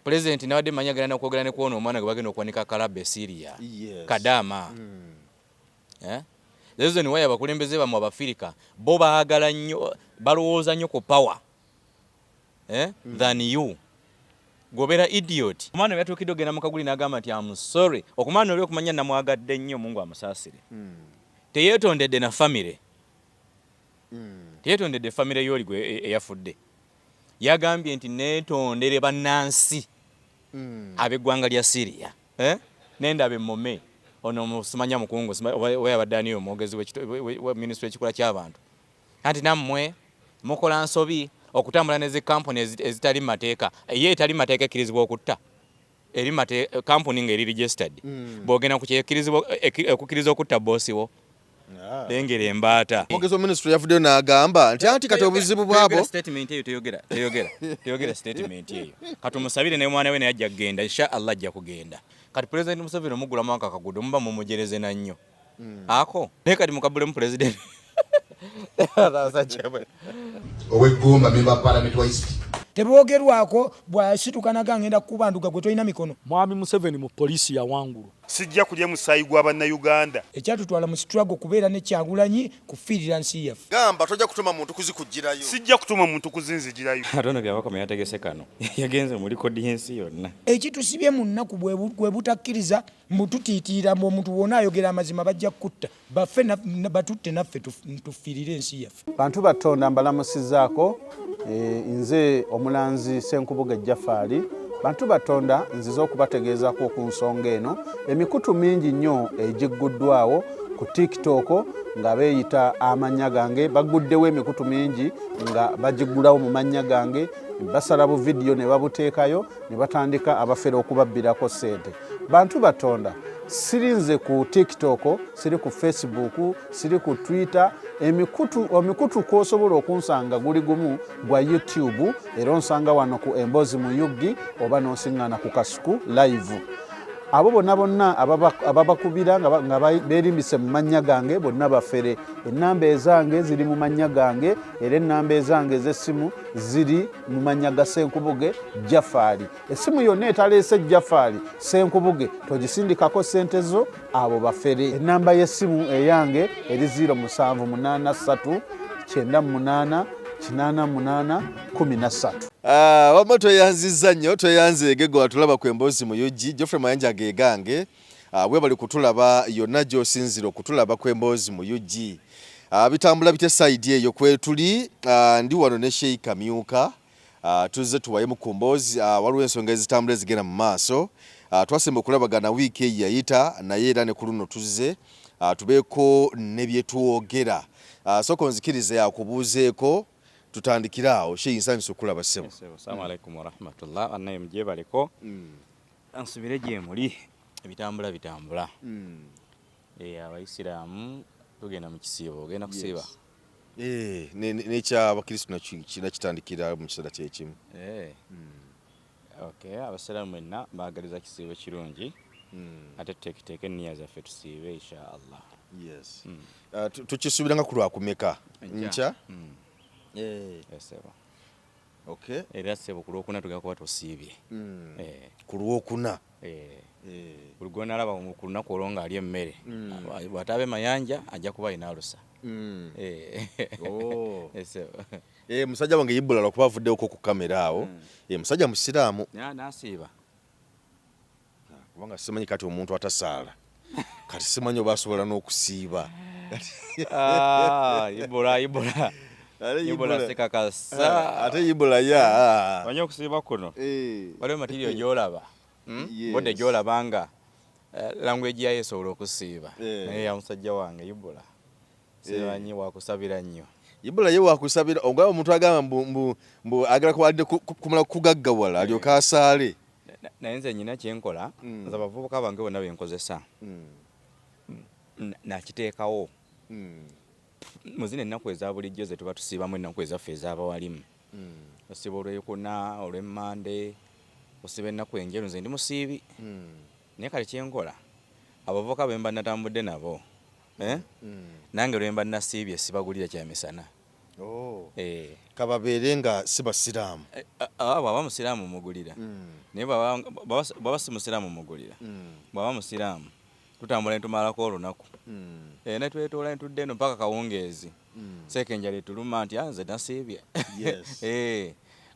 President nawadde manyagana n'okwogera ne kuona omwana gwe bagenda okuwanika kalabe Syria. Kadama. There's a way abakulembeze bamwe Abafirika bo baagala nnyo balowooza nnyo ku power than you. Gobera idiot. Omwana yatuukidde ogenda mu kaguli n'agamba nti I'm sorry. Okumwana oli okumanya namwagadde nnyo Mungu amusaasire. Teyeetondedde na family. Teyeetondedde family y'oli gwe eyafudde. Yagambye nti neetondere bannansi ab'eggwanga lya Syria. Nenda ab'emmome. Ono musimanya mukungu we abadaniyo omwogezi we ministry ekikola ky'abantu. Anti nammwe mukola nsobi okutambula n'ezi kampuni ezitali mateeka. Ye etali mateeka ekkirizibwa okutta. Eri kampuni ng'eri registered. Bw'ogenda ku okukkiriza okutta boosi wo. Lengera embaata. Omwogezi wa ministry yavuddeyo n'agamba nti anti kati obuzibu bwabo. Statement eyo teyogera statement eyo. Kati omusabire ne mwana we naye ajja kugenda. Inshallah ajja kugenda. Kati President Museveni omugulamu akagudo muba mumujereze na nnyo. Ako naye kati mukabule mu president. Owegomba member parliament wa East. Teboogerwako bw'asitukanaga ngenda kubanduka gwe tolina mikono. Mwami Museveni mu poliisi ya wangulu. Sijja kulya musayi gwa bannayuganda. Ekyatutwala mu struggle kubeera ne Kyagulanyi kufiirira nsi yaffe. Gamba tojja kutuma muntu kuzikujjirayo. Sijja kutuma muntu kuzinzijirayo. Atono byawakoma yategese kano. Yagenze muri kodi yensi yonna. Ekitusibye mu nnaku bwe butakkiriza mbututiitira omuntu wonna ayogera amazima bajja kutta. Baffe batutte naffe tufiirire ensi yaffe. Bantu batonda mbalamusizaako nze omulanzi Senkubuge Jafari. Bantu batonda nziza okubategeezaako ku nsonga eno. Emikutu mingi nnyo egigguddwawo ku TikTok nga beeyita amannya gange. Baguddewo emikutu mingi nga bagiggulawo mu mannya gange. Basala bu video ne babuteekayo ne batandika abafere okubabbirako ssente. Bantu batonda sirinze ku TikTok, siri ku Facebook, siri ku Twitter. Emikutu kw'osobola okunsanga guli gumu gwa YouTube era onsanga wano ku Emboozi mu Yuggi oba n'osiŋŋaana ku Kasuku live. Abo bonna ababakubira nga beerimbise mu mannya gange bonna bafere. Ennamba ezange ziri mu mannya gange era ennamba ezange ez'essimu ziri mu mannya ga Senkubuge Jafari. Essimu yonna etaleese Jafari Senkubuge togisindikako ssente zo abo bafere. Ennamba y'essimu eyange eri 0783 98 88 13. Wamma tweyanziza nnyo tweyanzeege gwe watulaba ku Emboozi mu Yuggi. Geoffrey Mayanja gegange bwe bali kutulaba yonna gy'osinzira okutulaba ku Emboozi mu Yuggi. Bitambula bite side eyo kwe tuli. Ndi wano ne Sheikh Kamyuka tuzze tuwayemu ku Mboozi. Waliwo ensonga ezitambula ezigenda mu maaso. Twasemba okulabagana wiiki eyi yayita naye era ne ku luno tuzze tubeeko ne bye tuwogera. Soko nzikirize yakubuuzeeko tutandikiraawo. Sheikh nsanyusa okulaba ssebo. Assalamu alaikum wa rahmatullah. Annaye mugyebaleko. Ansubire gye muli bitambula. Abaisiraamu tugenda mu kisiibo. Ogenda kusiiba? N'ekyabakristu nakitandikira mu kiseera kyekimu. Okay, abasiraamu mwenna baagaliza kisiibo kirungi. Ate tuteeketeeke enniya zaffe tusiibe inshaallah. Yes. Tukisuubiranga ku lwakumeka nkya? Sebo. Okay. Era sebo ku lwokuna tugenda kuba tusiibye. Ku lwokuna. Buli gw'onalaba ku lunaku olwo ng'alya emmere. Bw'ataba mayanja ajja kuba alina alusa. Musajja wange Ibula lwakuba avuddewoko ku kamera awo. Musajja musiraamu. N'asiiba. Kubanga simanyi kati omuntu atasaala. Kati simanyi oba asobola n'okusiiba. Ibula sekakasa. Ate Ibula ya. Wanyo okusiiba kuno. Waliwo material gy'olaba. Bode gy'olabanga language yayo esobola okusiiba. Naye ya musajja wange Ibula. Sibanyi wakusabira nnyo. Ibula ye wakusabira ogaba omuntu agamba mbu agala kubalidde kumala kugaggawala alyoka asaale. Naye nze nyina kyenkola nze abavubuka bange bonna benkozesa nakiteekawo muzina ennaku eza bulijjo ze tuba tusiibamu ennaku ezaffe ez'abawalimu. Osiiba olw'ekuna olw'emmande osiiba ennaku enjeru nze ndi musiibi. Naye kale kyenkola abavubuka be mba natambudde nabo nange lwe mba nasiibye sibagulira kya misana kababeere nga si basiraamu. Bw'aba musiraamu mugulira naye bw'aba si musiraamu mugulira. Bw'aba musiraamu tutambula ne tumalako olunaku ne twetoola ne tudda eno mpaka kawungeezi seeka enjala etuluma nti nze nasiibye.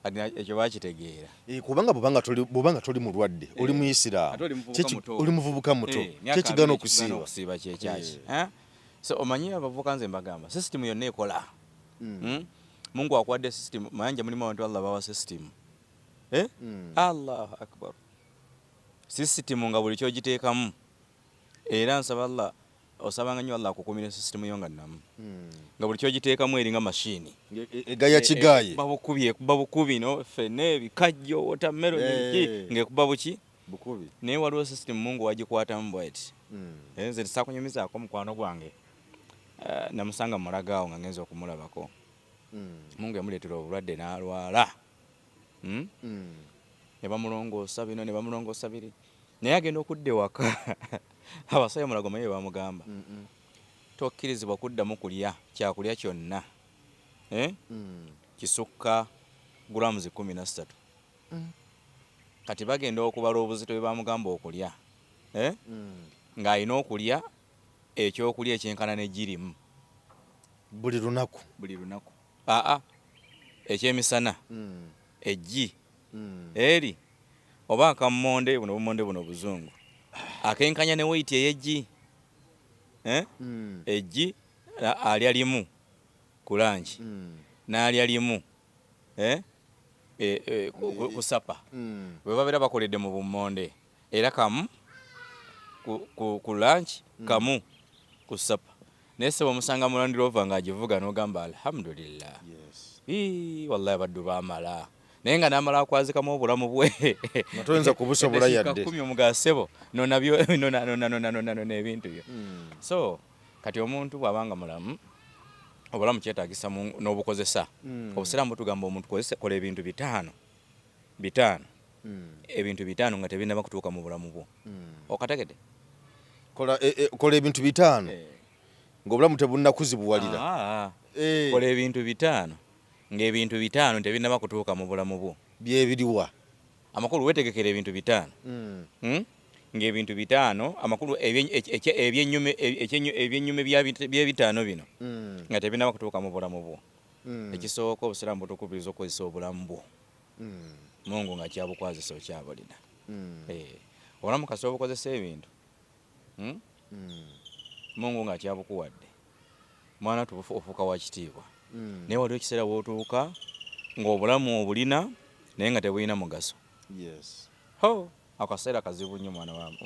Ekyo bakitegeera kubanga bw'obanga toli mulwadde oli muisiraamu oli muvubuka muto kyekigana okusiiba kyekyaki. So omanyi abavubuka nze mbagamba sisitimu yonna ekola. Mungu akuwadde sisitimu mayanja mulimu abantu Allah bawa sisitimu. Allahu akbar. Sisitimu nga buli kyogiteekamu era nsaba Allah osabanga nnyo Allah akukumira sisitimu yo nga nnamu nga buli kyogiteekamu eringa mashini egaya kigaye ekuba bukubi no fene ebikajjo watermelon ng'ekuba bukubi naye waliwo sisitimu Mungu wagikwatamu bweti. Nze tisakunyumizaako mukwano gwange namusanga mulagaawo nga ngenza okumulabako. Mungu yamuleetera obulwadde n'alwala ne bamulongoosa bino ne bamulongoosa biri naye agenda okudda ewaka abasajja mulago maye bamugamba tokkirizibwa kuddamu kulya kyakulya kyonna kisukka gulamuzi 13. Kati bagenda okubala obuzito bwe bamugamba okulya ng'alina okulya ekyokulya ekyenkana n'egirimu buli lunaku ekyemisana eggi eri oba akammonde buno buzungu akenkanya ne weight ey'eggi eggi alya limu ku lanchi n'alya limu ku sapa bwe babeera bakoledde mu bummonde era kamu ku lanchi kamu ku sapa naye sebo omusanga mu Land Rover ng'agivuga n'ogamba alhamdulillah wallahi abaddu baamala naye nga n'amala akwazikamu obulamu bwe toyinza kubusobola yadde 10 omugasebo nona ebintu byo. So kati omuntu bw'abanga mulamu obulamu kyetaagisa n'obukozesa. Obusiraamu butugamba omuntu kola ebintu bitaano ebintu bitaano nga tebinaba kutuuka mu bulamu bwo. Okategedde kola ebintu bitaano ng'obulamu tebunnakuzibuwalira. Kola ebintu bitaano ng'ebintu bitaano tebinaba kutuuka mu bulamu bwo. Byebiriwa amakulu wetegekera ebintu bitaano ng'ebintu bitaano amakulu ebyennyume by'ebitaano bino nga tebinaba kutuuka mu bulamu bwo. Ekisooka obusiraamu butukubiriza okukozesa obulamu bwo Mungu nga kyabukwazisa okyabulina. Obulamu kasi obukozesa ebintu Mungu nga kyabukuwadde mwana ofuuka wa kitiibwa. Naye waliwo ekiseera wootuuka ng'obulamu obulina naye nga tebulina mugaso. Akaseera kazibu nnyo mwana wattu.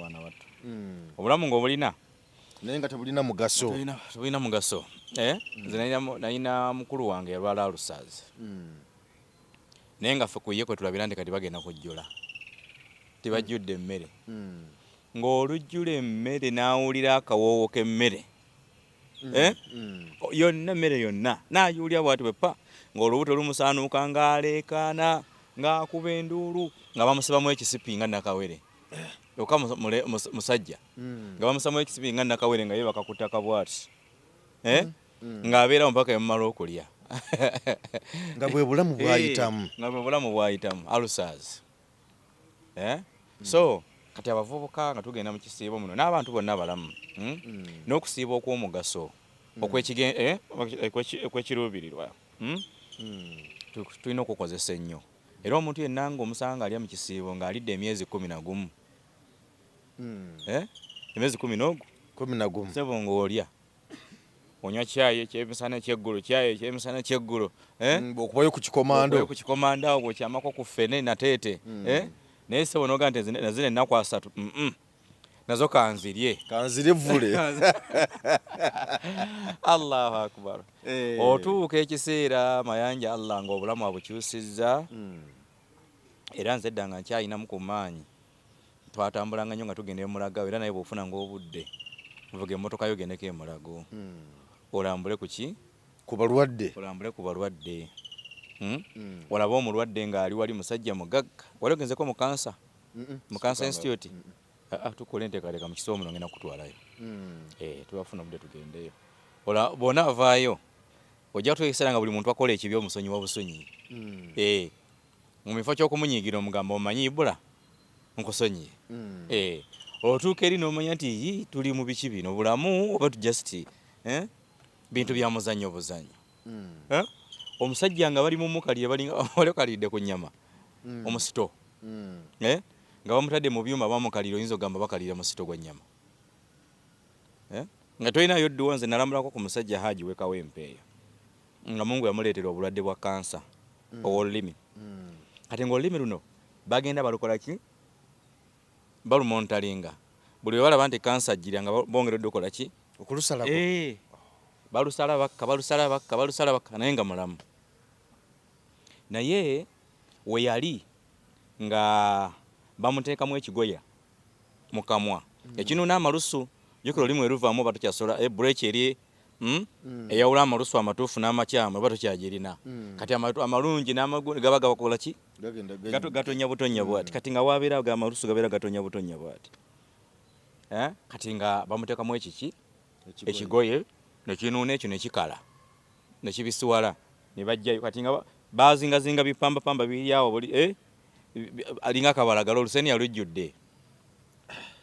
Obulamu ng'obulina naye nga tebulina mugaso. Tebulina mugaso. Nze nalina mukulu wange yalwala alusaazi naye nga ffe ku ye kwe tulabira nti kati bagenda kujjula tibajjudde emmere ng'olujjula emmere n'awulira akawoowo k'emmere yonna emmere yonna n'agiwulira bw'ati bwe ng'olubuto lumusaanuuka ng'aleekaana ng'akuba enduulu nga bamusibamu ekisipi nga nakawere yokka musajja nga bamusibamu ekisipi nga nakawere nga ye bakakutta kabwati ng'abeeramu mpaka emumala okulya nga bwe bulamu bwayitamu alusaazi. So kati abavubuka nga tugenda mu kisiibo muno n'abantu bonna balamu n'okusiiba okw'omugaso okwekiruubirirwa tulina okukozesa ennyo. Era omuntu yenna ng'omusanga alya mu kisiibo ng'alidde emyezi 11 emyezi 11 sebo ng'olya onywa cyayi ekyemisana ekyeggulo okubayo ku kikomando awo bw'okyamako ku ffene nateete naye sebo noga nti nazina ennaku 3 nazo kanzirye vule. Allahu akbar. Otuuka ekiseera mayanja Allah ng'obulamu abukyusizza era nze edda nga nkyayinamu ku maanyi twatambulanga nnyo nga tugenda emulago era naye bw'ofuna ng'obudde vuga emmotoka yo gendeko emulago olambule ku balwadde olaba omulwadde ng'ali wali musajja mugagga wali ogenzeko mu kansa institute tukole enteekateeka mu kisomo muno ngenda kutwalayo tubafuna obudde tugendeyo bona avaayo ojja kutegeera nga buli muntu akola ekibi omusonyiwa busonyi. Mu mifo ky'okumunyiigira omugamba omanyi Ibula nkusonyiye. Otuuka eri n'omanya nti tuli mu biki bino bulamu oba just bintu bya muzannyo buzannyo. Omusajja nga bali mu mukalire balikalidde ku nnyama omusito nga bamutadde mu byuma bamukalire oyinza ogamba bakalira musito gwa nnyama. Nga tolinayo dduwa nze nalamulako ku musajja Haji w'Ekawempe eyo nga Mungu yamuleetera obulwadde bwa kansa ow'olulimi. Kati ng'olulimi luno bagenda balukola ki? Balumontalinga. Buli we balaba nti kansa ajjira nga bongeredde okola ki? Okulusalako. Balusala bakka naye nga mulamu. Naye we yali nga bamuteekamu ekigoya mu kamwa ekinuuna amalusu. Jukira olimu eruvaamu oba tokyasobola bureki eri eyawula amalusu amatuufu n'amakyamu oba tokyagirina. Kati amalungi n'amagundi gaba gabakola ki? Gatonya butonya bwati. Kati nga wabeera ga amalusu gabeera gatonya butonya bwati. Kati nga bamuteekamu ekiki ekigoye nekinuuna ekyo nekikala nekibisiwala ne bajjayo. Kati nga bazingazinga bipambapamba biri awo buli alinga akabalagala oluseni yalujjudde.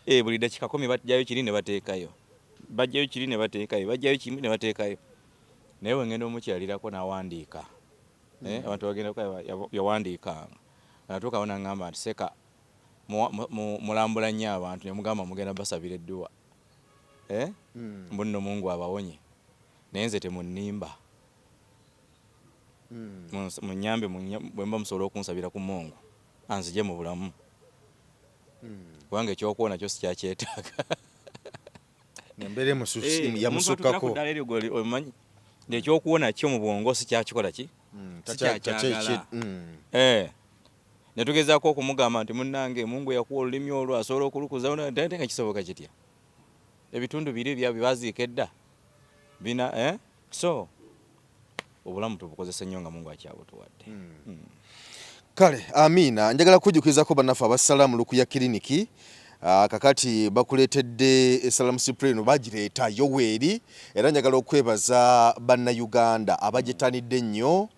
Buli dakika 10 bajjayo kiri ne bateekayo. Bajjayo kiri ne bateekayo. Bajjayo kimu ne bateekayo. Naye wengenda omukyalirako n'awandiika. Abantu bagenda yawandiika. Natuuka wona ngamba nti seka mulambula nnyo abantu ne mugamba mugenda basabira edduwa. Mbunno Mungu abawonye. Naye nze temunnimba. Munyambe bwe mba musobola okunsabira ku Mungu anzije mu bulamu. Wange ekyokuwona kyo sikyakyetaaga. Nembere mususi yamusukkako. Omanyi ekyokuwona kyo mu bwongo sikyakikola ki? Sikyakyagala. Ne tugezaako okumugamba nti munnange Mungu yakuwa olulimi olwo asobola okulukuza nate nga kisoboka kitya? Ebitundu biri bibaziika edda bina so obulamu tubukozesa nnyo nga Mungu akyabutuwadde. Kale Amina, njagala kujjukizako bannaffe abasalaamu Lukuya Kiriniki kakati bakuleetedde Salamu Spray no bagireeta Yoweri era njagala okwebaza bannayuganda abagitanidde nnyo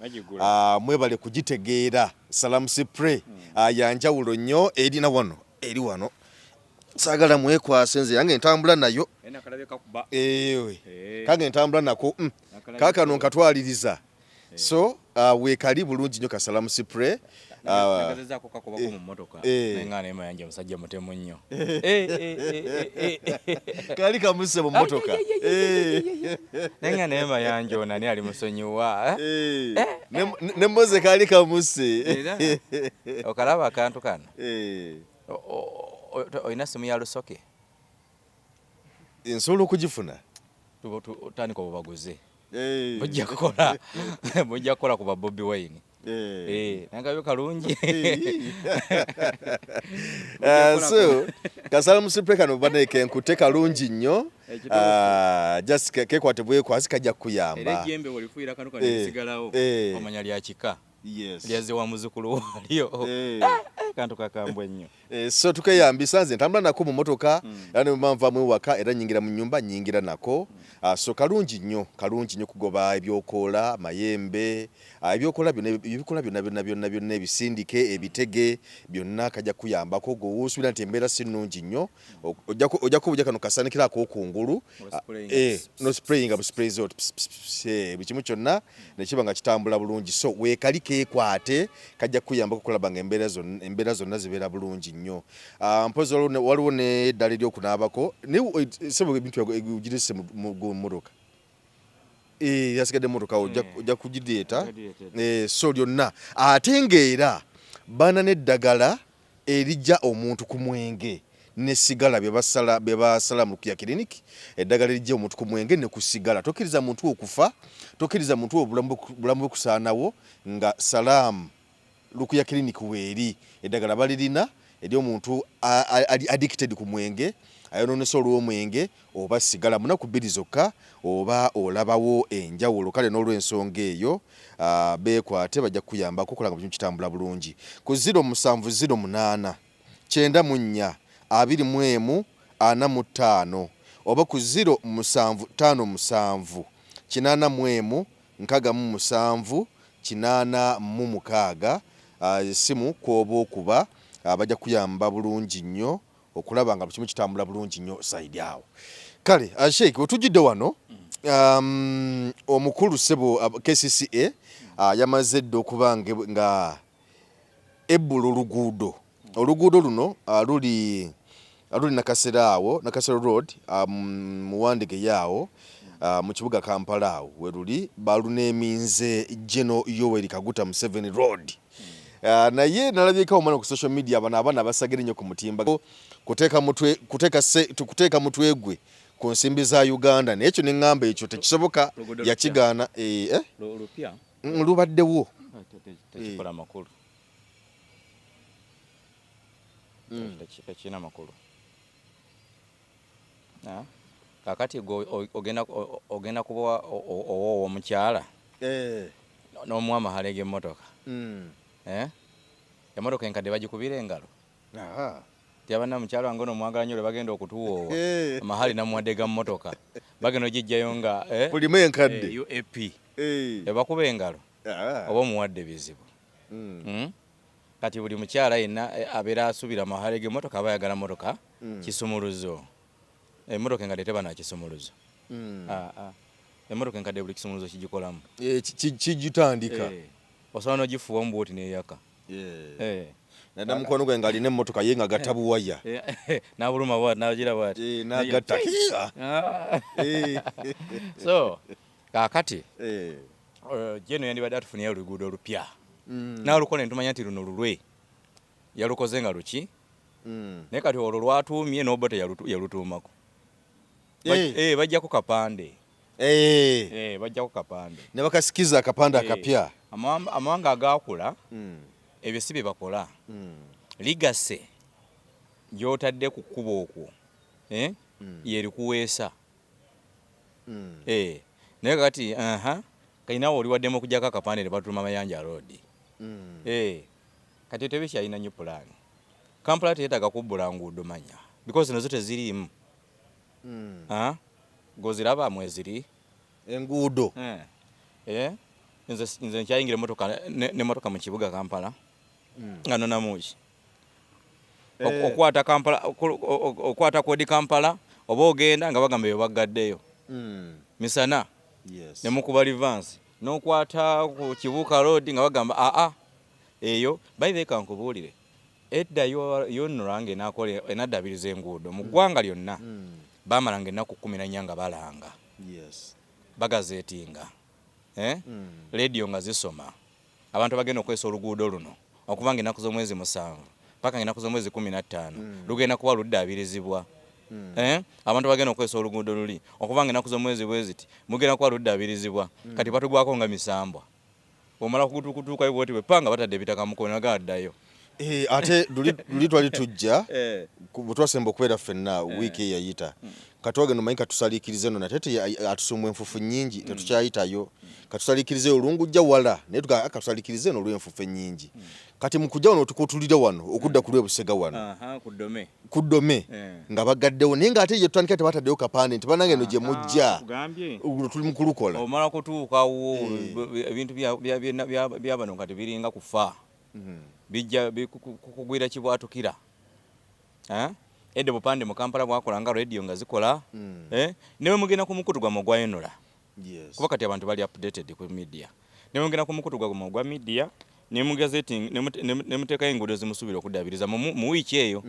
mwebale kugitegeera Salamu Spray yanjawulo nnyo erina wano eri wano saagala mwekwase nze yange ntambula nayo kange ntambula nako kaakano nkatwaliriza so weekali bulungi nnyo ka Salamu Spray nagazezaako kakobako mu mmotoka naye nga neema yange musajja mutemu nnyo kali kamuse mu mmotoka naye nga neema yange ono ani ali musonyiwa ne Mmoze kali kamuse okalaba akantu kano olina simu ya Lusoke nsobola okugifuna otandika obubaguze bujja kukola ku ba Bobi Wine nangabyo kalungi so Salamu Spray kano baneke nkute kalungi nnyo just kekwate bwekwasi kajja kuyamba era ejjembe walifuira kano kano lisigalawo omanya lya kika lyaze wa muzukulu walyo kantu kakambwe nnyo so tukeyambisa nze ntambula nako mu motoka era ne manvamu waka era nyingira mu nyumba nyingira nako so kalungi nnyo kugoba ebyokoola mayembe ebyokoola byonna ebisindike ebitege byonna kajja kuyambako gwosuubira nti embeera si nnungi nnyo ojja kubujja kano kasanikirako okungulu no spraying bu sprays out buli kimu kyonna nekiba nga kitambula bulungi so weekali keekwate kajja kuyambako kulaba nga embeera zonna zibeera bulungi nnyo mpozi waliwo n'eddala eryokunaabako sebo ebintu egirese mu mmotoka yasigadde mmotoka ojja kugireeta so lyonna ate ng'era bana n'eddagala erijja omuntu ku mwenge nesigala bye basala mu Lukuya Kiriniki eddagala erijja omuntu ku mwenge ne kusigala tokkiriza muntu okufa tokkiriza muntu obulamu bukusaanawo nga Salamu Lukuya Kiriniki weeri eddagala balirina eri omuntu addicted ku mwenge ayononesa olw'omwenge oba sigala munaku 2 zokka oba olabawo enjawulo kale n'olw'ensonga eyo beekwate bajja kuyambako okola nga buli kitambula bulungi ku 0708 94 21 45 oba ku 0757 81 6 7 8 simu kwoba okuba bajja kuyamba bulungi nnyo okulaba nga kimu kitambula bulungi nnyo side awo. Kale Sheikh otujidde wano omukulu sebo KCCA yamaze dde okuba nga ebbula oluguudo luno luli Nakasero awo Nakasero Road muwandike yaawo mu kibuga Kampala awo weruli baluneminze General Yoweri Kaguta Museveni Road. Naye nalabyeko omwana ku social media abaana basagire nnyo ku mutimba kuteeka mutwe gwe ku nsimbi za Uganda n'ekyo neŋŋamba ekyo tekisoboka yakigaana lupya lubaddewo tekikola makulu tekina makulu kakati ogenda kuba owowo omukyala n'omuwa mahale g'emmotoka emotoka enkadde bagikubira engalo tyabana mukyalo wange ono mwagala nnyo lwe bagenda okutuwoowa mahali namuwadde ga mmotoka bagenda ogijjayo nga bulimu enkadde UAP ebakuba engalo oba omuwadde bizibu. Kati buli mukyala yenna abeera asubira mahale g'emmotoka aba ayagala mmotoka kisumuluzo. Emmotoka enkadde teba na kisumuluzo. Emmotoka enkadde buli kisumuluzo kigikolamu kijitandika osobola n'ogifuuwa mu bwoti n'eyaka. Nada mukono gwe ngali ne mmotoka ye nga gatabuwaya n'abuluma bwati n'agira bwati n'agatta so kakati jeno yandibadde atufunye oluguudo olupya n'alukola ntumanya nti luno lulwe yalukoze nga luki naye kati olwo lwatuumye n'obote yalutuumako bajjako kapande bajjako kapande ne bakasikiza akapande akapya amawanga agaakula ebyo si bye bakola ligase gy'otadde ku kkubo okwo yerikuweesa naye kati kalinawo oliwaddemu okugyako akapande ne batuluma Mayanja Road kati tebikyalina nnyo pulaani. Kampala teyeetaaga kubbula nguudo manya because nazo teziriimu goziraba mweziri enguudo nze nkyayingira n'emmotoka mu kibuga Kampala nga nonamuki okwata kodi Kampala oba ogenda nga bagamba baggaddeyo misana ne mukuba Livansi n'okwata ku Kibuuka Road nga bagamba eyo bayibeka nkubuulire edda yonnolange enaddabiriza enguudo mu ggwanga lyonna bamalanga ennaku 14 nga balanga bagazeetinga radio nga zisoma abantu bagenda okwesa oluguudo luno okuvanga ennaku z'omwezi 7 paka ennaku z'omwezi 15 lugenda kuba luddaabirizibwa abantu bagenda okwesa oluguudo luli okuvanga ennaku z'omwezi bweziti mugenda kuba luddaabirizibwa kati batugwako nga misambwa omala kutuukayo bwoti bwepanga batadde ebitaka mukono nagaddayo ate luli twali tujja bwetwasemba okubeera ffenna wiiki eyayita katwagenda omanyi katusaliikirize no nate atusumwa enfufu nnyingi tetukyayitayo katusaliikirize olungujja wala naye katusaliikirize no olw'enfufu ennyingi kati mu kujja wano tukutulire wano okudda ku lwebusega wano ku ddome nga bagaddewo naye ng'ate ye tutandika tebataddeyo kapande nti banange no gye mujja tuli mu kulukola omala kutuukawo ebintu bya bano kati biringa kufa bijja kukugwira kibwatukira edde bupande mu Kampala bwakola nga radio nga zikola newe mugenda ku mukutu gwa mogwayonola kuba kati abantu bali updated ku media newe mugenda ku mukutu gwa media ne mu gazeti ne muteeka enguudo zimusubira okuddabiriza mu wiiki eyo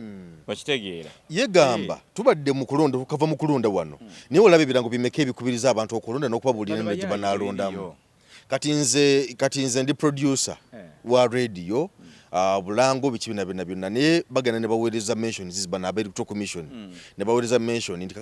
bakitegeera yegamba tubadde mu kulonda tukava mu kulonda wano naye olaba ebirango bimeka ebikubiriza abantu okulonda n'okubabulira ne gye banaalondamu kati nze ndi producer wa radio bulango biki bina byonna naye bagenda ne baweereza mention zibana abeelectoral commission ne baweereza mention nti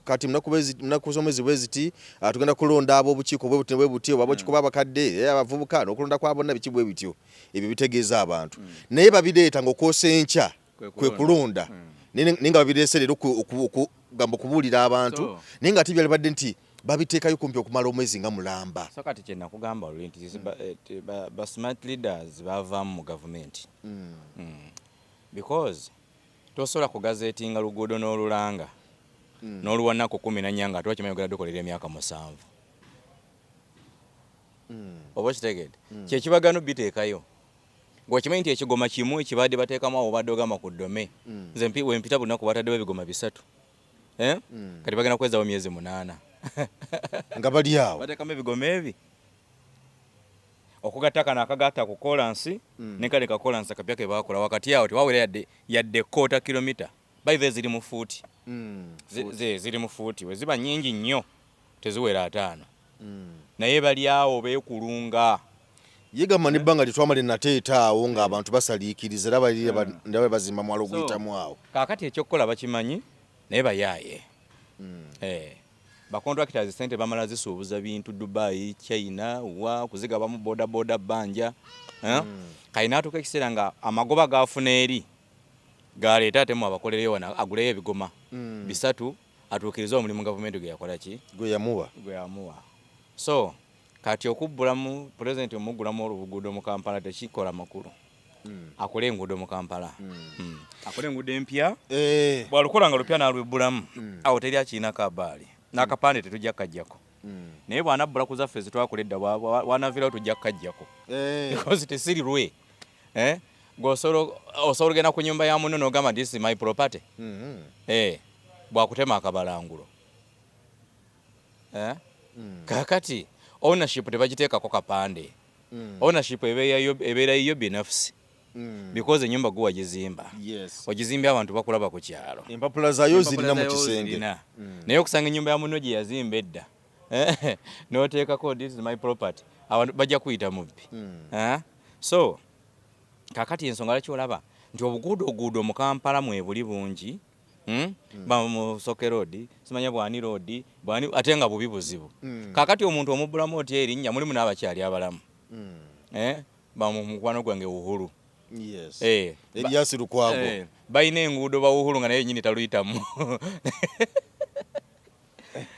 kati mnaku z'omwezi bweziti tugenda kulonda ab'obukiiko bwe butyo ab'obukiiko b'abakadde abavubuka n'okulonda kwa bonna biki bwe bityo ebyo bitegeeza abantu naye babireeta ng'okwosa enkya kwe kulonda naye nga babireese leero okugamba okubuulira abantu naye nga ate byalibadde nti babiteekayo kumpi okumala omwezi nga mulamba so kati kyena kugamba olwo nti ba smart leaders bavaamu mu gavumenti because tosobola kugazeetinga luguudo n'olulanga n'oluwa nnaku 14 nga ate wakimanyi ogenda dukolera emyaka 7 oba kitegedde kyekibagano biteekayo ng'okimanyi nti ekigoma kimu ekibadde bateekamu awo obadde ogamba ku ddome nze wempita bunaku bataddewo ebigoma 3 kati bagenda kwezawo myezi 8 nga bali awo bateekamu ebigoma ebi okugatta kano akagatta ku kolansi ne kale ka kolansi akapya ke baakola wakati awo tewawera yadde kota kilomita bayive ziri mu fuuti ziri mu fuuti we ziba nnyingi nnyo teziwera 5 naye bali awo beekulunga yegamba nebbanga litwamale nateetaawo ng'abantu basaliikiriza era bazimba mwalo guyitamu awo kaakati ekyokukola bakimanyi naye bayaaye bakontrakitors sente bamala zisuubuza bintu Dubai China wa kuzigabamu bodaboda bbanja kayina atuuka ekiseera nga amagoba gaafuna eri galeeta atemu abakolereyo wana aguleyo ebigoma 3 atuukirize omulimu gavumenti gwe yakola ki gwe yamuwa so kati okubbulamu pulezidenti omuggulamu oluguudo mu Kampala tekikola makulu akole enguudo mu Kampala akole enguudo empya bwalukola nga lupya n'alwibbulamu awo teri akiina kabaali n'akapande tetujja kajjako naye bw'anabbula ku zaffe zitwakula edda bw'anaviirawo tujja kukajjako because tesirirwe osobola ogenda ku nyumba ya munno n'ogamba this is my property bwakutema akabalangulo kakati ownership tebagiteekako kapande ownership ebeera yiyo binafsi because enyumba gwe wagizimba ogizimbye abantu bakulaba ku kyalo empapula zaayo zirina mu kisenge naye okusanga ennyumba ya munno gye yazimba edda n'oteekako this is my property abantu bajja kuyita mubbi so kakati ensonga lwaki olaba nti obuguudo mu Kampala mwebuli bungi mu Soke Road simanya Bwani Road ate nga bubi buzibu kakati omuntu omubbulamu oti erinnya mulimu n'abakyali abalamu bamukwano gwange Uhuru Erias Lukwago bayina enguudo bawuhulu nga naye nyini taluyitamu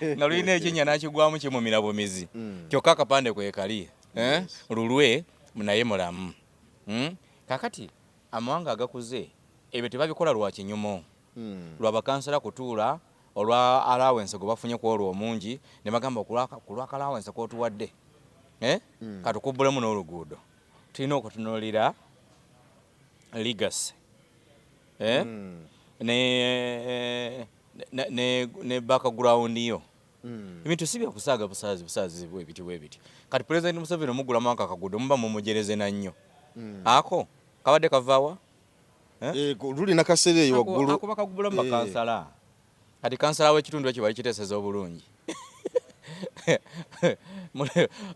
nga luyina ekinnya n'akigwamu kimumira bumizi kyokka akapande kwekali lulwe naye mulamu kakati amawanga agakuze ebyo tebabikola lwa kinyumo lwa bakansala kutuula olwa allowance gwe bafunye ku olwo omungi ne bagamba kulwa allowance k'otuwadde katukubbulemu n'oluguudo tulina okutunuulira legacy ne background yo ebintu si bya kusaaga busaazi bwebiti kati President Museveni omuggulamu akaguudo muba mumujereze nnyo ako kabadde kavaawa lulina kaseera eyo waggulu akuba kagubbulamu bakansala kati kansala w'ekitundu ekyo bali kiteeseza obulungi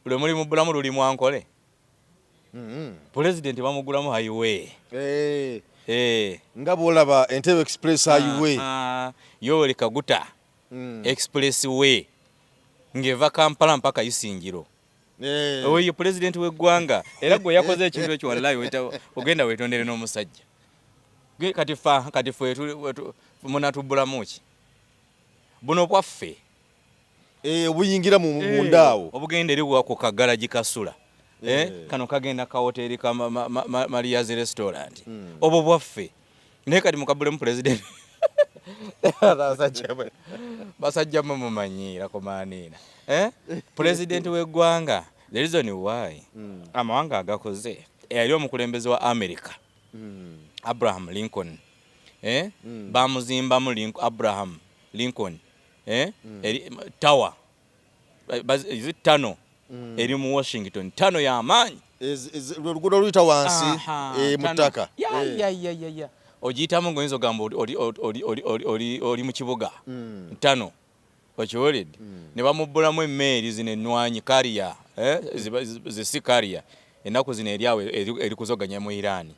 lwe muli mu bulamu luli mwankole President bamugulamu highway nga bwolaba Entebbe Express highway Yoweri Kaguta expressway ng'eva Kampala mpaka Isingiro oyo President w'eggwanga era gwe yakoze ekintu ekyo wallahi ogenda weetondere n'omusajja kati ffe munatubbulamu ki buno bwaffe obuyingira munda awo obugenda eri ku kagalagi kasula kano kagenda ka hoteli ka Maria's restaurant obwo bwaffe naye kati mukabbulemu President basajja mumumanyiira kumaaniina President w'eggwanga the reason why amawanga agakoze eyali omukulembeze wa America Abraham Lincoln bamuzimbamu Abraham Lincoln tower tano eri mu Washington tano y'amaanyi oluguudo oluyita wansi mu ttaka ogiyitamu ng'oyinza ogamba oli mu kibuga tano okiwulidde ne bamubbulamu emmeeri zino ennwanyi kariya zisi kariya ennaku zino eri awo eri kuzoganya mu Iran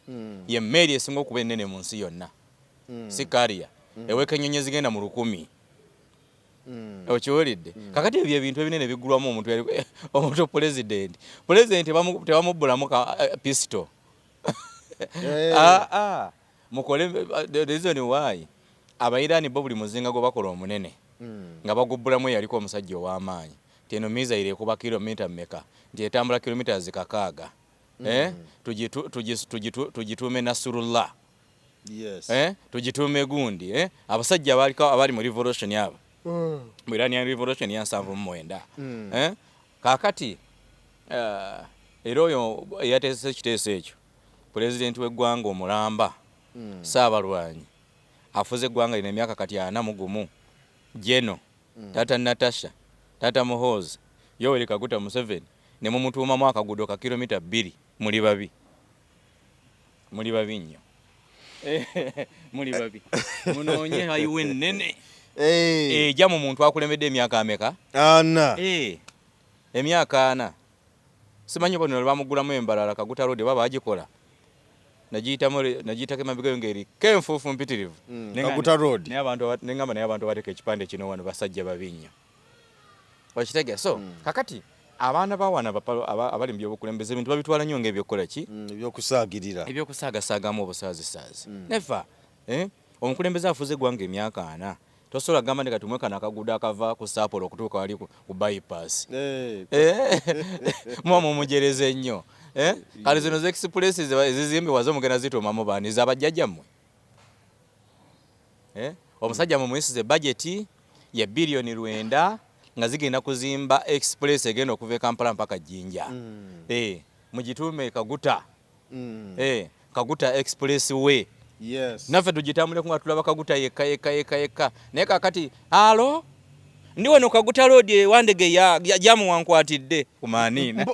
ye emmeeri esinga okuba ennene mu nsi yonna si kariya eweka ennyonyi ezigenda mu 1,000 okiwulidde kakati ebyo ebintu ebinene biggulwamu omuntu President tebamubbulamu pistol mukole the reason why abayirani bo buli muzinga gwe bakola omunene nga bagubbulamu yaliko omusajja ow'amaanyi nti eno mizaire ekuba kilomita mmeka nti etambula kilomita zikakaaga tugituume Nasrullah tugituume gundi abasajja abali mu revolution abo mu Iranian revolution ya 79 kakati era oyo eyateese ekiteeso ekyo pulezidenti w'eggwanga omulamba Saabalwanyi afuze eggwanga lino emyaka kati 41 Jeno Tata Natasha Tata Muhoozi Yoweri Kaguta Museveni ne mumutuumamu akagudo ka kilomita 2 muli babi nnyo muli babi munoonye hayiwe nnene ejja mu muntu akulembedde emyaka ameka 4 emyaka 4 simanyi bono bamugulamu embalala Kaguta Road baba agikola nagiyitako emabega ngeri kenfuufu mpitirivu Kaguta Road nengamba naye abantu bateeka ekipande kino wano basajja babi nnyo wakitege so kakati abaana bawana abali mu byobukulembeze ebintu babitwala nnyo ng'ebyokukola ki ebyokusaagasagamu obusaazisaazi nefa omukulembeze afuze eggwanga emyaka 4 tosobola gamba ne katumwe kana akagudo akava ku Saapolo okutuuka wali ku bypass muba mumujereze nnyo kale zino z'express ezizimbibwa zomugenda zituumamu baani z'abajjajjammwe omusajja mumuyisize budget ya bilioni 9 nga zigenda kuzimba express egenda okuva e Kampala mpaka Jinja mugituume Kaguta Kaguta Express way naffe tugitambuleko nga tulaba Kaguta yekka naye kakati alo ndi wano Kaguta Road wandege jamu wankwatidde kumanina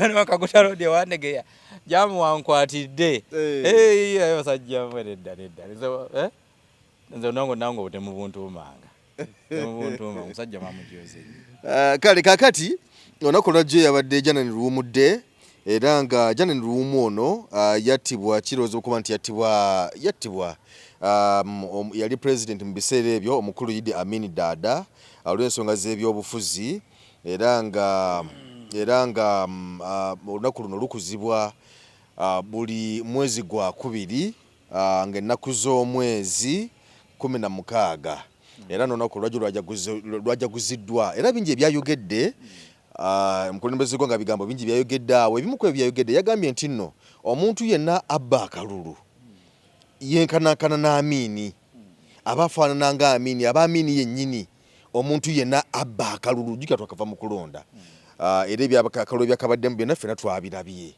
wano Kaguta Road wandege jamu wankwatidde basajja nedda nze nango butemu buntuumanga omusajja mamujoze kale kakati olunaku lwajjo yabadde Janan Luwumudde era nga Janan Luwumu ono yattibwa kirowooza okuba nti yattibwa yali president mu biseera ebyo omukulu Idi Amin Dada olw'ensonga z'ebyobufuzi era nga olunaku luno lukuzibwa buli mwezi gwa 2 ng'ennaku z'omwezi 16 era n'olunaku lwajjo lwajaguziddwa era bingi ebyayogedde omukulembeze nga bigambo bingi byayogedde awo ebimu ku ebyayogedde yagambye nti nno omuntu yenna abba akalulu yenkanankana n'Amini aba afaanana nga Amini aba Amini yennyini omuntu yenna abba akalulu jjukira twakava mu kulonda era ebyakalulu ebyakabaddemu byonna ffenna twabirabye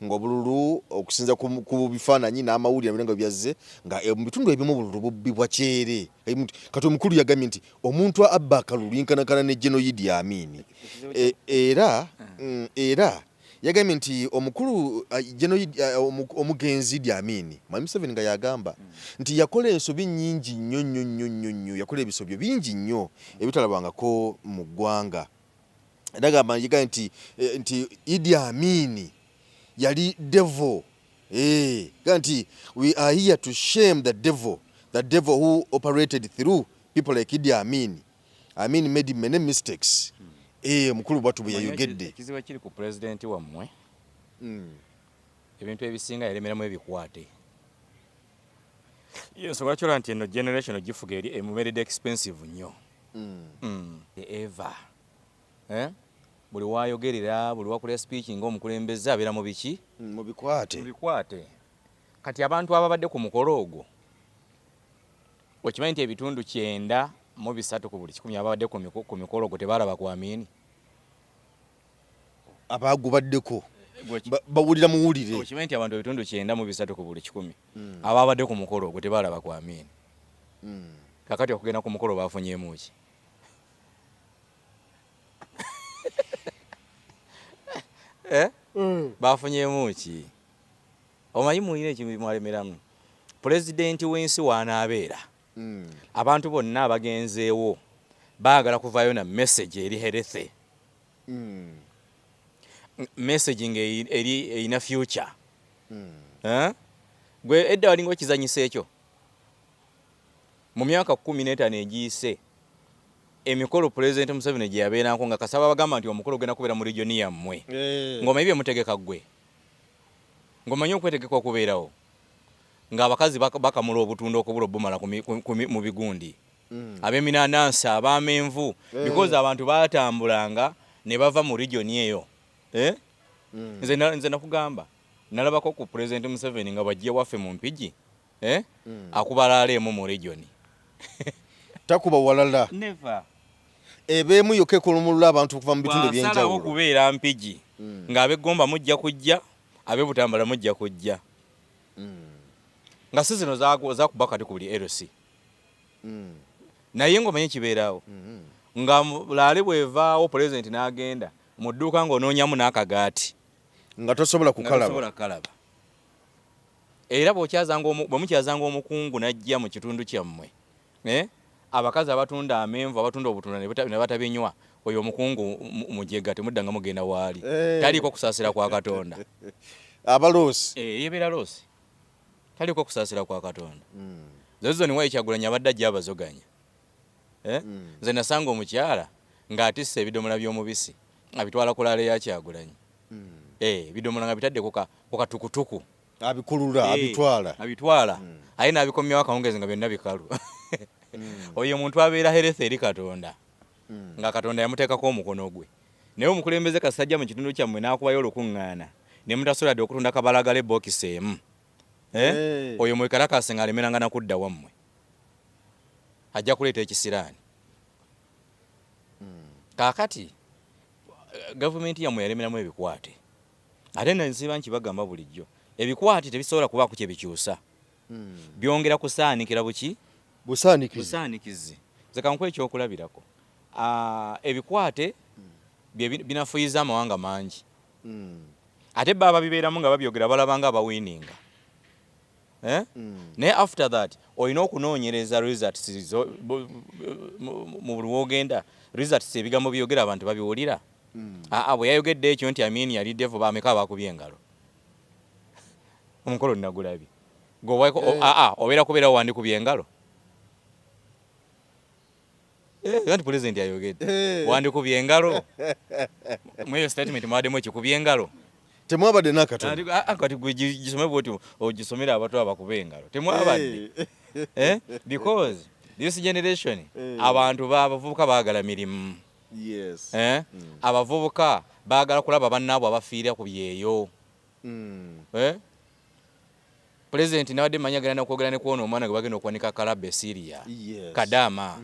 ng'obululu okusinza ku bifaananyi n'amawulire nga byazze nga mu bitundu ebimu obululu bubbibwa kyere kati omukulu yagambye nti omuntu abba akalulu yenkanankana ne General Idi Amin era yagambye nti omukulu omugenzi Idi Amin Mwami Museveni nga yagamba nti yakola ensobi nnyingi nnyo yakola ebisobyo bingi nnyo ebitalabangako mu ggwanga era gamba yagambye nti Idi Amin yali devil nti we are here to shame the devil who operated through people like Idi Amin made many mistakes mukulu bwatu bwe yayogedde kizibu kiri ku president wammwe ebintu ebisinga yalemeramu ebikwate ensonga kyola nti eno generation gifuga eri emuberedde expensive nnyo eva buli wayogerera buli wakola speech ng'omukulembeze abeera mu biki mu bikwate kati abantu ababadde ku mukolo ogwo okimanyi nti ebitundu 9 mu 3 ku buli 100 ababadde ku mikolo ogwo tebalaba ku Amini abagubaddeko bawulira muwulire okimanyi nti abantu ebitundu 9 mu 3 ku buli 100 ababadde ku mukolo ogwo tebalaba ku Amini kakati okugenda ku mukolo bafunyeemu ki bafunyeemu ki omanyi muyina ekintu mwalemeramu pulezidenti w'ensi waanaabeera abantu bonna abagenzeewo baagala kuvaayo na message eri herethe messaging erina future gwe edda walinga okizanyisa ekyo mu myaka 15 egiyise emikolo President Museveni gye yabeerako nga kasaba bagamba nti omukolo genda kubeera mu region yammwe ng'omanyi bye mutegeka gwe ng'omanyi okwetegeka okubeerawo ng'abakazi bakamula obutunda okubula obumala mu bigundi ab'eminanansi ab'amenvu because abantu baatambulanga ne bava mu region eyo nze nakugamba nalabako ku President Museveni nga bajje waffe mu Mpigi akubalaala emu mu region takuba walala never ebeemu yokka ekulumulula abantu okuva mu bitundu bw'asalawo ebyenjawulo kubeera mpigi ng'ab'eggomba mujja kujja ab'ebutambala mujja kujja nga si zino zakuba kati ku buli LC naye ng'omanye kibeerawo nga laale bw'evaawo pulezidenti n'agenda mu dduuka ng'onoonyamu n'akagaati nga tosobola kukalaba era bwe mukyazanga omukungu n'ajja mu kitundu kyammwe abakazi abatunda amenvu abatunda obutunda ne batabinywa oyo omukungu mujega temuddanga mugenda waali taliko kusaasira kwa Katonda abaloosi yebeera loosi taliko kusaasira kwa Katonda zozo niwaye Kyagulanyi abadde ajja abazoganya nze nasanga omukyala ng'atisse ebidomola by'omubisi abitwala ku laale ya Kyagulanyi ebidomola nga bitadde ku katukutuku abikulula abitwala aye n'abikomyawo akawungezi nga byonna bikalu oyo omuntu abeera herese eri Katonda nga Katonda yamuteekako omukono gwe naye omukulembeze kasajja mu kitundu kyammwe n'akubayo olukuŋŋaana ne mutasobola okutunda kabalagala ebbokisi emu oyo mwekalakase ng'alemeranga nakudda wammwe ajja kuleeta ekisiraani kaakati gavumenti yammwe yalemeramu ebikwate ate nansiba nkibagamba bulijjo ebikwate tebisobola kubaako kye bikyusa byongera kusaanikira busaanikizi nze kankuwa ekyokulabirako ebikwate binafuyiza amawanga mangi ate baba bibeeramu nga babyogera balabanga abawininga naye after that olina okunoonyereza results mu buli wogenda results ebigambo byogera abantu babiwulira bwe yayogedde ekyo nti Amini yali devo bameka bakubye engalo omukolo nagulabye obeera kubeera wandikubye engalo nti pulezidenti ayogedde wandikubye engalo mweyo statement mwaddemu ekikubye engalo temwabadde nakatono kati gwe gisome bwoti ogisomera abato abakuba engalo temwabadde because this generation abantu abavubuka baagala mirimu abavubuka baagala kulaba bannaabwe abafiira ku byeyo pulezidenti nawadde manya agenda nokwogera ne kuwona omwana gwe bagenda okuwanika kalabe Syria Kadama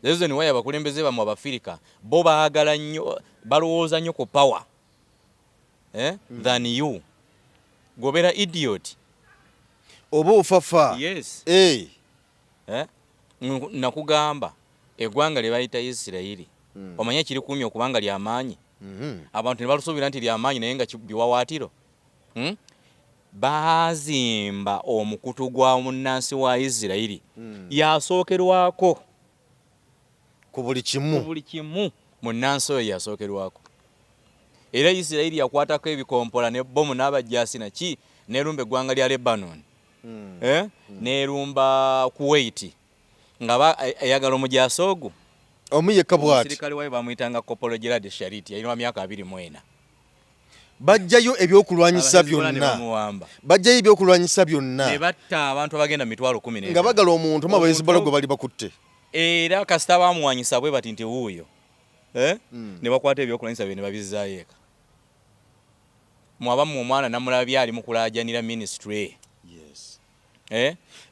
lezo niwaye abakulembeze bamwe Abafirika bo baagala nnyo balowooza nnyo ku power than you gobeera idiot oba ofafa nakugamba eggwanga lye bayita Isirayiri omanye kiri kumya okubanga lyamaanyi abantu ne balusuubira nti lyamaanyi naye nga biwawaatiro baazimba omukutu gwa munnansi wa Isirayiri yasookerwako ku buli kimu munnansi oyo yasookerwako era Isirayiri yakwatako ebikompola ne bomu n'abajaasi naki nerumba eggwanga lya Lebanon nerumba Kuwait nga eyagala omujaasi ogwo omuyekka bw'ati omusirikale wayo bamuyitanga Kopolo Gerard Shariti yalina myaka 24 bajjayo ebyokulwanyisa byonna ne batta abantu abagenda mitwalo 10 nga bagala omuntu mabayezi balogo bali bakutte era kasita bamuwanyisa bwe bati nti wuuyo ne bakwata ebyokulwanyisa bye ne babizaayo eka mwabamu omwana namulabye ali mu kulaajanira ministry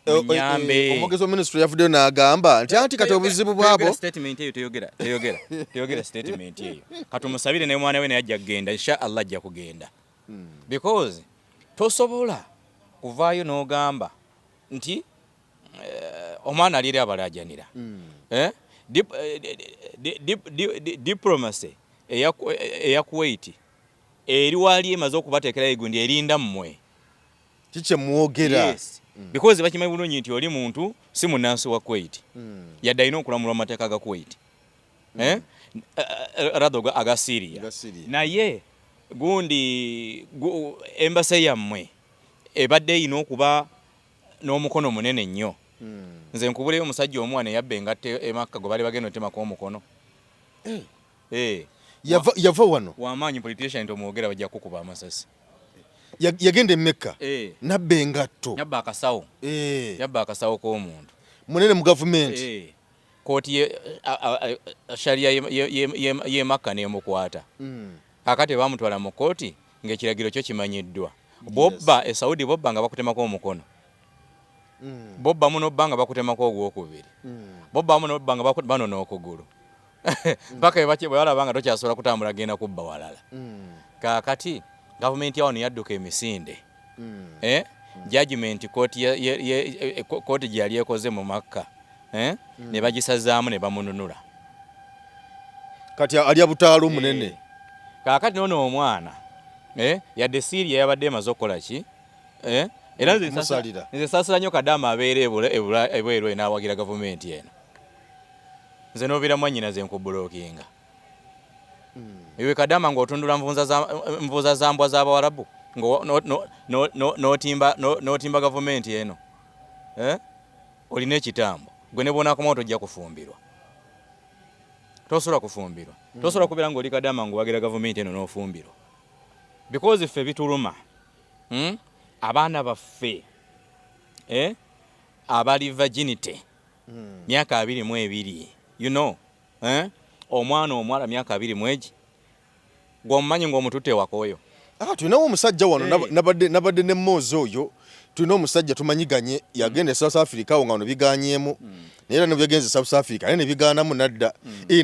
omwogezi wa ministry yavuddeyo n'agamba nti anti kati obuzibu bwabo statement eyo teyogera statement eyo kati omusabire ne mwana we naye ajja kugenda inshallah ajja kugenda because tosobola kuvaayo n'ogamba nti omwana ali eri abalaajanira diplomacy eya Kuwait eri wali emaze okubateekera egundi erinda mmwe kikye mwogera because bakimanyi bulungi nti oli muntu si munnansi wa Kuwait yadde alina okulamulwa amateeka ga Kuwait rado aga Syria naye gundi embase yammwe ebadde eyina okuba n'omukono munene nnyo nze nkubuleyo omusajja omwana eyabba engatte emakka gwe bali bagenda otemako omukono yava wano wamaanyi politician nti omwogera bajja kukuba amasasi yagenda emeka nabba engatto yabba akasawo k'omuntu munene mu gavumenti kooti sharia y'emakka n'emukwata akati bamutwala mu kooti ng'ekiragiro kyo kimanyiddwa bobba esaudi bobba nga bakutemako omukono bobba muno banga bakutemako ogwokubiri bobba muno banga banona okugulu mpaka bwewala banga tokyasobola kutambula genda kubba walala kakati gavumenti yawano yadduka emisinde judgment kooti gyali ekoze mu makka ne bagisazaamu ne bamununula kati ali abutaalo munene kakati nono omwana yadde Syria yabadde emaze okukola ki era nze saasira nnyo Kadaama abeera ebweru n'awagira gavumenti eno nze n'obeera mwannyina ze nkubulookinga ewe Kadaama ng'otundula nvuuza za mbwa z'Abawarabu n'otimba gavumenti eno olina ekitambo gwe ne bw'onaakomawo tojja kufumbirwa tosobola kufumbirwa tosobola kubeera ng'oli Kadaama ng'owagira gavumenti eno n'ofumbirwa because ffe bituluma abaana baffe abali virginity myaka 22 you know omwana omuwala myaka 20 gw'omumanyi ng'omututte wakoyo tulinawo omusajja wano nabadde ne Mozi oyo tulina omusajja tumanyiganye yagenda e South Africa awo nga wano biganyemu naye era nebyagenze South Africa naye ne bigaanamu nadda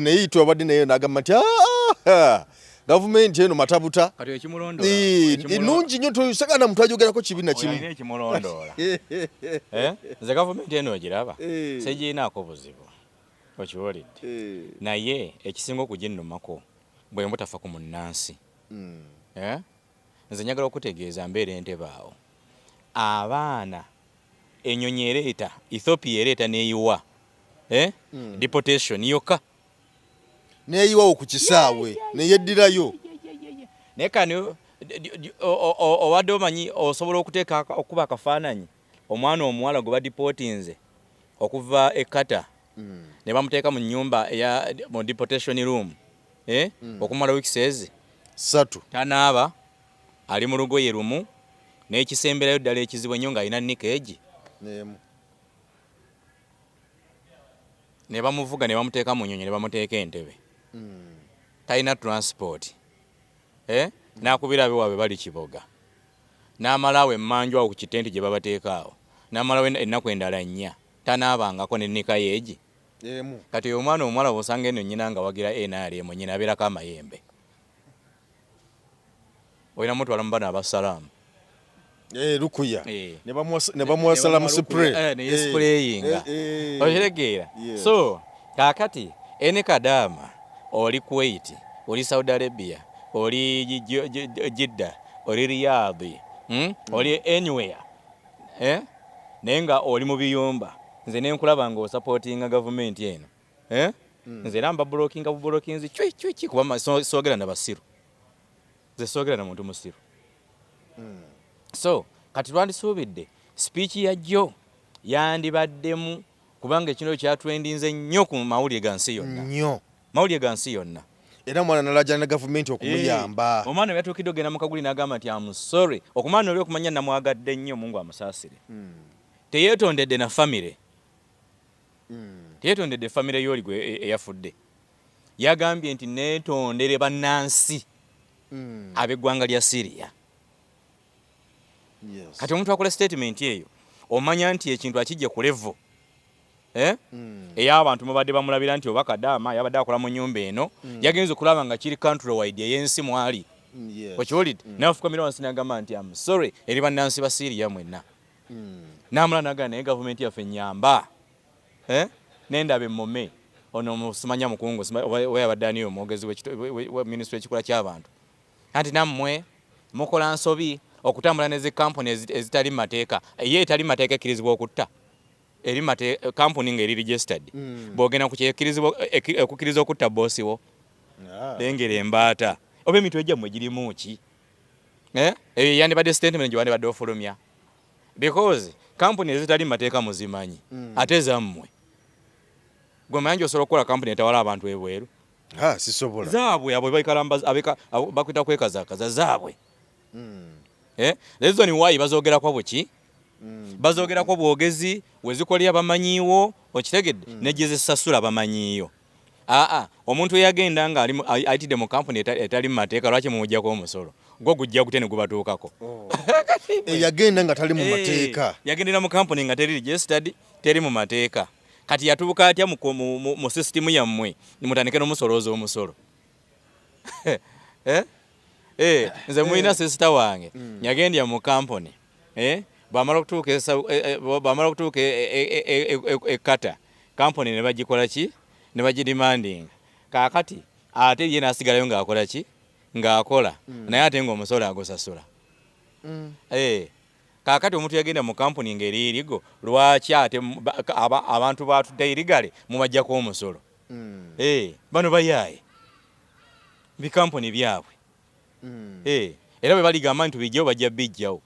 naye yitwa abadde naye n'agamba nti gavumenti eno matabuta nungi nnyo tosagana muntu ajogerako kibi na kimu ekimulondoola nze gavumenti eno ogiraba segirinaako buzibu okiwulidde naye ekisinga okuginnumako bwe mbutafa ku munnansi nze njagala okutegeeza mbeera entebe awo abaana ennyonyi ereeta Ethiopia ereeta neeyiwa deportation yokka neeyiwawo ku kisaawe neyeddirayo naye kani obadde omanyi osobola okuba akafaananyi omwana omuwala gwe badipotinze okuva e Kata ne bamuteeka mu nnyumba mu deportation room okumala wiiki ezi 3 tanaaba ali mu lugoye lumu n'ekisemberayo ddala ekizibu ennyo ng'alina nikeegi ne bamuvuga ne bamuteeka mu nnyonyi ne bamuteeka entebe talina transport n'akubira abewaabwe bali Kiboga n'amalaawo emmanju awo ku kitenti gye babateeka awo n'amalawo ennaku endala 4 tanaabangako ne nikayeegi kati omwana omuwala bw'osanga eno nnyina nga wagira NRM nnyina abeerako amayembe olina mutwala mu bana abasalaamu lukuya ne bamuwasala mu spray sprayinga okitegeera so kakati ene Kadaama oli Kuwait oli Saudi Arabia oli Jeddah oli Riyadh oli anywhere naye nga oli mu biyumba nze nenkulaba nga osupportinga gavumenti eno nze era mbabulookinga bubulokinzi cwi kuba soogera na basiru nze soogera na muntu musiru so kati twandisuubidde speech ya Joe yandibaddemu kubanga ekino kyatrendinze nnyo ku mawulire ga nsi yonna mawulire ga nsi yonna era mwana nalajana na gavumenti okumuyamba omwana yatuukidde ogenda mu kaguli n'agamba nti I'm sorry okumwana oli okumanya namwagadde nnyo Mungu amusaasire teyeetondedde na famire teyeetondedde famire y'oli gwe eyafudde yagambye nti neetondere bannansi ab'eggwanga lya Syria kati omuntu akola statement eyo omanya nti ekintu akijje ku level ey'abantu mubadde bamulabira nti oba Kadaama yabadde akola mu nnyumba eno yagenze okulaba nga kiri country wide ey'ensi mwali okiwulidde n'afukamira wansi n'agamba nti I'm sorry eri bannansi ba Syria mwenna n'amula n'agamba naye gavumenti yaffe nnyamba n'endaba emmome ono musimanya mukungu oba yabadde ani omwogezi wa minisitule w'ekikula ky'abantu anti nammwe mukola nsobi okutambula nezi kampuni ezitali mateeka ye etali mateeka ekkirizibwa okutta eri kampuni ng'eri registered bw'ogenda okukkiriza okutta boosi wo lengera embaata oba emitwe gyammwe girimu ki eyo yandibadde statement gye wandibadde ofulumya because kampuni ezitali mateeka muzimanyi ate zammwe gwe manyi osobola okukola kampuni etawala abantu ebweru sisobola zaabwe abo bakwita kwekazakaza zaabwe reason why bazogerako buki bazogerako bwogezi wezikolya bamanyiiwo okitegedde negye zisasula bamanyiiyo omuntu eyagenda nga ayitidde mu kampuni etali mu mateeka lwaki mumuggyako omusolo gwo gujja gute ne gubatuukako. Yagenda nga tali mu mateeka. Yagendera mu company nga teri registered, teri mu mateeka. Kati yatubuka atya mu system yammwe nimutandike n'omusolooza omusolo. Nze mwina sister wange yagendya mu company bwamala okutuuka ekkata company ne bagikola ki ne bagidemanding kaakati ate ye n'asigalayo ng'akola ki ng'akola naye ate ng'omusolo agusasula. Kaakati omuntu yagenda mu company ngeri irigo lwaki ate abantu batudde irigale mubajjako omusolo. Bano bayaaye bikampuni byabwe. Era bwe baligamba nti tubijjawo bajja bijjawo.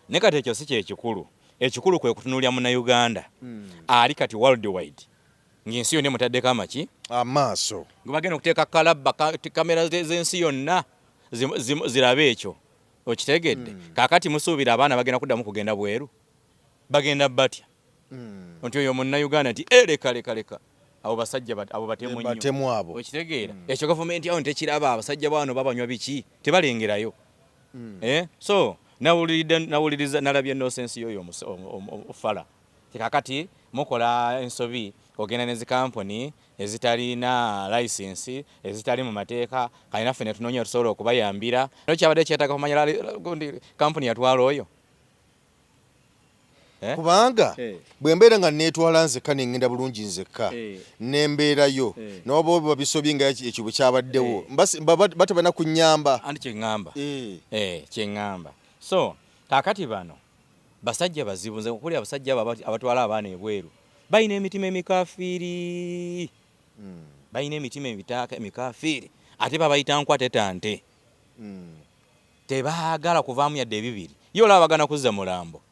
Ne kati ekyo si kyekikulu. Ekikulu kwe kutunuulya Munnayuganda ali kati worldwide ng'ensi yonna emutaddeko amaki amaaso gwe bagenda okuteeka kalabba kamera z'ensi yonna zirabe ekyo okitegedde. Kaakati musuubira abaana bagenda kuddamu kugenda bweru bagenda batya nti oyo Munnayuganda nti leka abo basajja abo batemu abo okitegeera. Ekyo gavumenti awo ntekiraba abasajja bano babanywa biki tebalengerayo. So nawuliriza nalabye nonsense yoyo ofala kakati mukola ensobi ogenda nezi kampuni ezitalina license ezitali mu mateeka kalina ffe ne tunoonya tusobola okubayambira. Nokyabadde kyetaaga kumanya kampuni yatwala oyo kubanga bwe mbeera nga neetwala nzekka nengenda bulungi nzekka nembeerayo noba babisobye nga ekyo bwe kyabaddewo batabana kunyamba anti kyeŋŋamba. So kaakati bano basajja bazibu nze okuli abasajja abatwala abaana ebweru balina emitima emikaafiiri balina emitima emikaafiiri ate babayita nkwatetante tebaagala kuvaamu yadde ebibiri ye olaba bagana kuzza mulambo.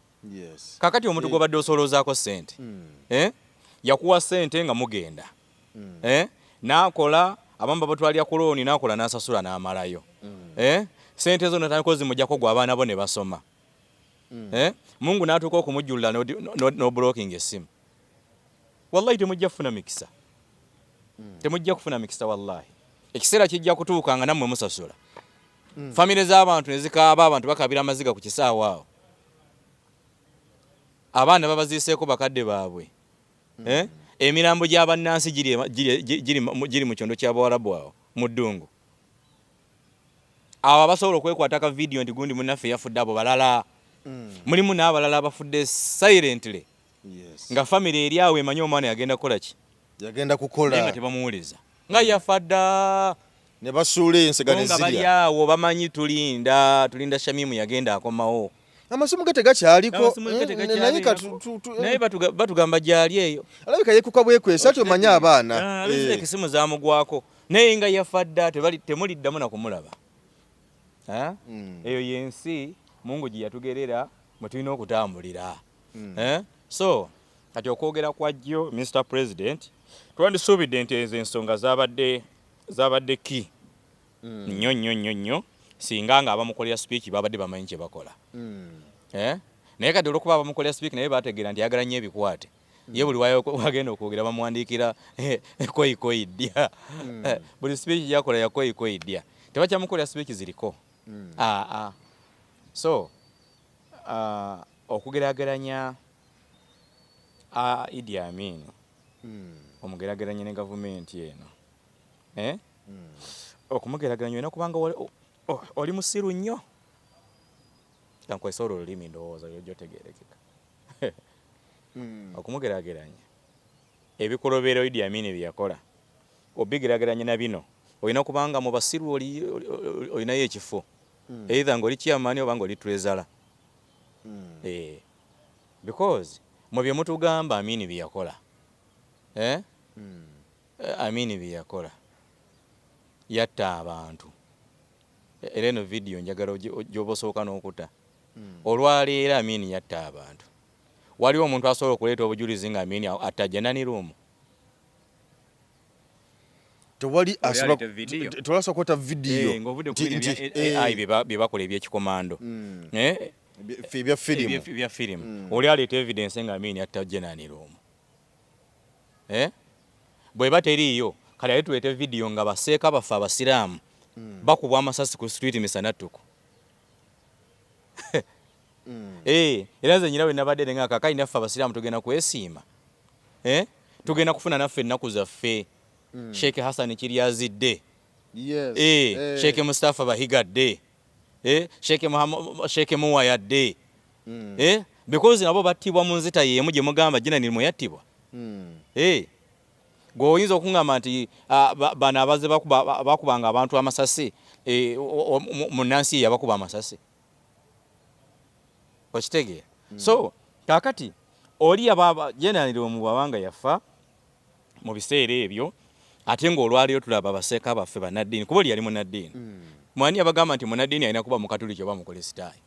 Kakati omuntu gwobadde osoloozaako ssente yakuwa ssente nga mugenda n'akola abamu babatwalira ku looni n'akola n'asasula n'amalayo. Ssente ezo natandika ozimujjako gwe abaana bo ne basoma. Mungu n'atuuka okumujjulula n'obulokinga essimu. Wallahi temujja kufuna mikisa. Temujja kufuna mikisa wallahi. Ekiseera kijja kutuuka nga nammwe musasula. Famire z'abantu ne zikaaba abantu bakabira amaziga ku kisaawa awo. Abaana babaziiseeko bakadde baabwe. Emirambo gy'abannansi giri mu kyondo ky'Abawarabu awo mu ddungu. Abo abasobola okwekwata ka vidiyo nti gundi munnaffe yafudde abo balala. Mulimu n'abalala abafudde silently. Nga famire eri awo emanyi omwana yagenda kukola ki? Yagenda kukola. Naye nga tebamuwuliza. Nga yafadda. Ne basuula ensega ne zirya. Nga bali awo bamanyi tulinda Shamimu yagenda akomawo. Amasimu ge tegakyaliko naye batugamba gyali eyo. Alabika yekuka bwekwesa tomanye abaana. Ekisimu zaamugwako. Naye nga yafadda temuliddamu na kumulaba. Eyo yensi Mungu gye yatugerera mwe tulina okutambulira. So kati okwogera kwa jjo Mr. President twandisuubidde nti ezo ensonga zabadde ki nnyo singa nga abamukolera speech babadde bamanyi kye bakola. Naye kati olwokuba abamukolera speech naye bategeera nti ayagala nnyo ebikwate ye buli wagenda okwogera bamuwandiikira koikoidya buli speech gyakola yakoikoidya tebakyamukolera speech ziriko. So okugeraageranya Idi Amin omugeraageranya ne gavumenti eno okumugeraageranya olina kubanga oli musiru nnyo kankwesa olwo olulimi ndowooza yojotegerekeka okumugeraageranya ebikolobero Idi Amin bye yakola obigeraageranya na bino olina kubanga mu basiru olinayo ekifo either ng'oli chairman oba ng'oli treasurer. Because mu bye mutugamba Amin bye yakola Amin bye yakola yatta abantu. Era eno vidiyo njagala gy'oba osooka n'okuta. Olwaleero Amin yatta abantu. Waliwo omuntu asobola okuleeta obujulizi nga Amin attajja nani ruumu. Tewali asobola kwata vidiyo bye bakola ebyekikomando ebya firimu. Oli aleeta evidence nga Amin attajja nani ruumu. Bweba teriiyo kale tuleete vidiyo nga baseeka baffe abasiraamu bakubwa amasasi ku street misanatuku era nze nyirawe nabadde nenga kakai naffe abasiraamu tugenda kwesiima tugenda kufuna naffe ennaku zaffe Sheikh Hassan Kiryazidde Sheikh Mustafa Bahigadde Sheikh Muwayadde because nabo battibwa mu nzita yemu gye mugamba jina nilimo yattibwa gwe oyinza okungamba nti bano abaze bakubanga abantu amasasi mu Nansi yabakuba amasasi okitegeera so kakati oli ababa generally mu babanga yafa mu biseera ebyo ate ng'olwaliyo tulaba abaseeka baffe banaddiini kuba oli yali munaddiini mwani abagamba nti munaddiini alina kuba mukatuliki oba mukristaayo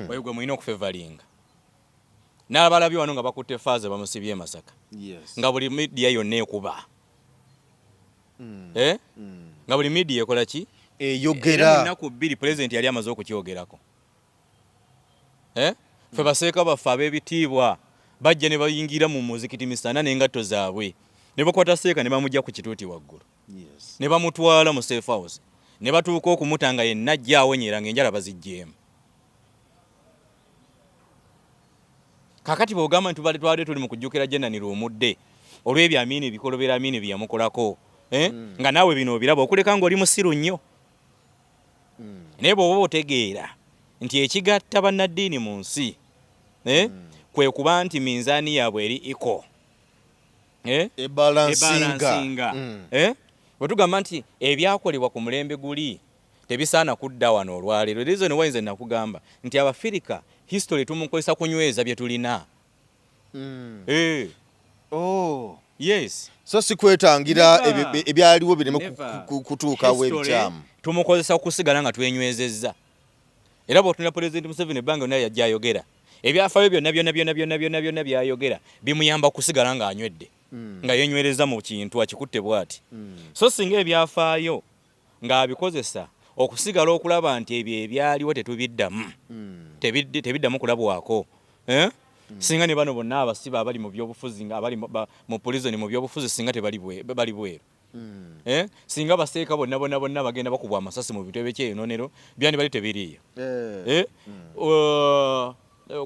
oyo gwe mulina okufevalinga n'abalabye wano nga bakutte faaza bamusibye Masaka nga buli media yonna ekuba nga buli media ekola ki eyogera ennaku 2 president yali amaze okukyogerako ffe baseeka baffe ab'ebitiibwa bajja ne bayingira mu muzikiti misana n'engatto zaabwe ne bakwata seeka ne bamujja ku kituuti waggulu ne bamutwala mu safe house ne batuuka okumutanga yenna ajja awenyera ng'enjala baziggyemu kakati bw'ogamba nti twali tuli mu kujjukira Jenaniro omudde olw'ebyamini ebikolobera amini byamukolako nga naawe bino obiraba okuleka ng'oli musiru nnyo naye bw'oba otegeera nti ekigatta bannaddiini mu nsi kwe kuba nti minzaani yaabwe eri iko ebalansinga bwe tugamba nti ebyakolebwa ku mulembe guli tebisaana kudda wano olwaleero reason why nze nakugamba nti Abafirika history tumukozesa kunyweza bye tulina yes so si kwetangira ebyaliwo bireme kutuukawo ebikyamu tumukozesa okusigala nga twenywezezza era bw'otunula President Museveni ebbanga yonna yajja ayogera ebyafaayo byonna byayogera bimuyamba okusigala ng'anywedde nga yenywereza mu kintu akikutte bw'ati so singa ebyafaayo ng'abikozesa okusigala okulaba nti ebyo ebyaliwo tetubiddamu tebiddamu kulabwako singa ne bano bonna abasiba abali mu byobufuzi nga abali mu prison mu byobufuzi singa bali bweru singa baseeka bonna bagenda bakubwa amasasi mu bintu ebyekyeyonoonero byandi bali tebiriiyo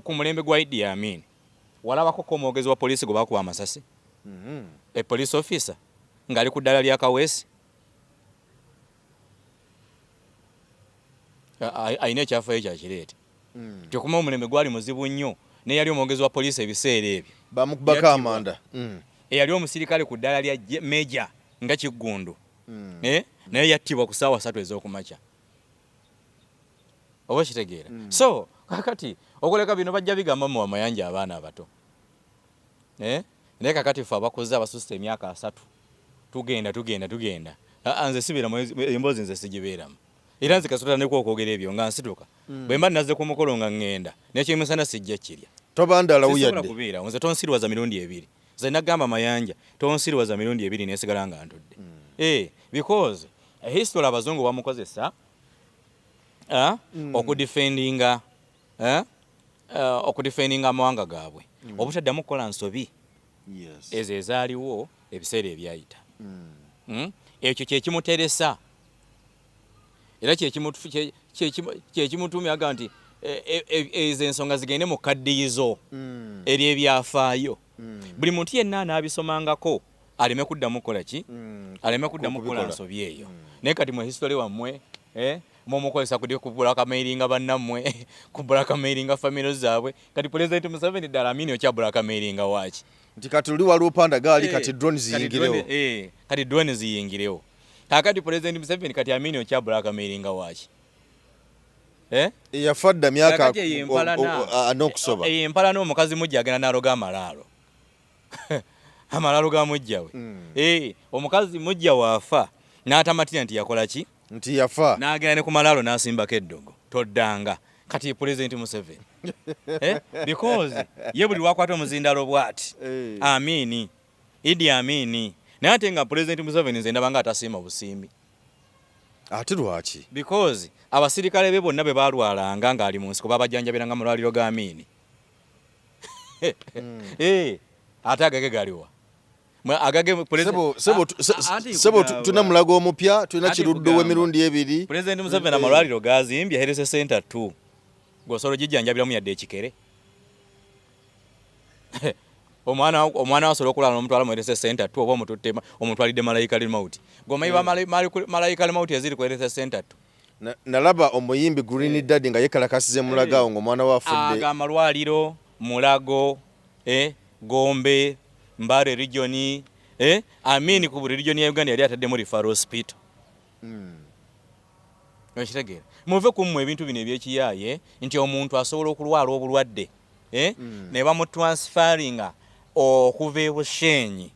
ku mulembe gwa Idi Amin walabako ko omwogezi wa poliisi gwe bakuba amasasi police officer ng'ali ku ddala lya Kaweesi ayina ekyafaayo kyakireete tekuma omulembe gwali muzibu nnyo naye yali omwogezi wa poliisi ebiseera ebyo bamukubako amanda eyali omusirikale ku ddala lya Meja nga Kiggundu naye yattibwa ku ssaawa 3 ez'okumakya oba kitegeera so kakati okuleka bino bajja bigamba mu amayanja abaana abato naye kakati ffe abakozi abasusse emyaka 3 tugenda nze sibeera emboozi nze sigibeeramu era nze kasota ne kwogera ebyo nga nsituka bwe mba nazze ku mukolo nga ngenda n'ekyemisana sijja kirya tobandalawo yadde kubeera nze tonsiriwaza mirundi 2 nze nagamba mayanja tonsiriwaza mirundi 2 nesigala nga ntudde because history abazungu bamukozesa okudefendinga amawanga gaabwe obutaddamu kukola nsobi ezo ezaaliwo ebiseera ebyayita ekyo kyekimuteresa era kyekimutumya aga nti ezo ensonga zigende mu kaddiyizo eri ebyafaayo buli muntu yenna anaabisomangako aleme kuddamu kukola ki aleme kuddamu kukola nsobi eyo naye kati mu history wammwe mumukozesa kubulakamairinga bannammwe kubulakamairinga famire zaabwe kati President Museveni ddala amini okya bulakamairinga waaki nti kati luli waliwo panda gaali kati drone ziyingirewo kati drone ziyingirewo kakati President Museveni kati amini okya bulakamairinga waaki yafa dda myaka n'okusoba empalana omukazi mujja agenda n'aloga amalaalo amalaalo ga mujja we omukazi mujja waafa n'atamatira nti yakola ki nti yafa n'agenda ne ku malaalo n'asimbako eddogo toddanga kati President Museveni because ye buli wakwata omuzindalo bw'ati amini Idi Amini naye ate nga President Museveni nze ndaba nga atasiima busimbi ate lwaki because abasirikale be bonna be balwalanga ng'ali mu nsiko babajjanjabiranga mu lwaliro ga Amini ate agage galiwa sebo tuna mulago omupya tuna kiruddo w'emirundi ebiri. President Museveni amalwaliro gazimbye Health Center 2 gosolo gijjanjabiramu yadde ekikere. omwana wasobola okulala n'omutwala mu Health Center 2 oba omututte omutwalidde malayika limauti gomayiba malayika limauti eziri ku Health Center 2. Nalaba omuyimbi Green Daddy nga yekalakasize mulagao ng'omwana wafudde. Amalwaliro Mulago Gombe Mbale region amini ku region ya Uganda yali ataddemu referral hospital. Okitegeera muve kumwe ebintu bino ebyekiyaaye nti omuntu asobola okulwala obulwadde ne bamutransferinga okuva e Bushenyi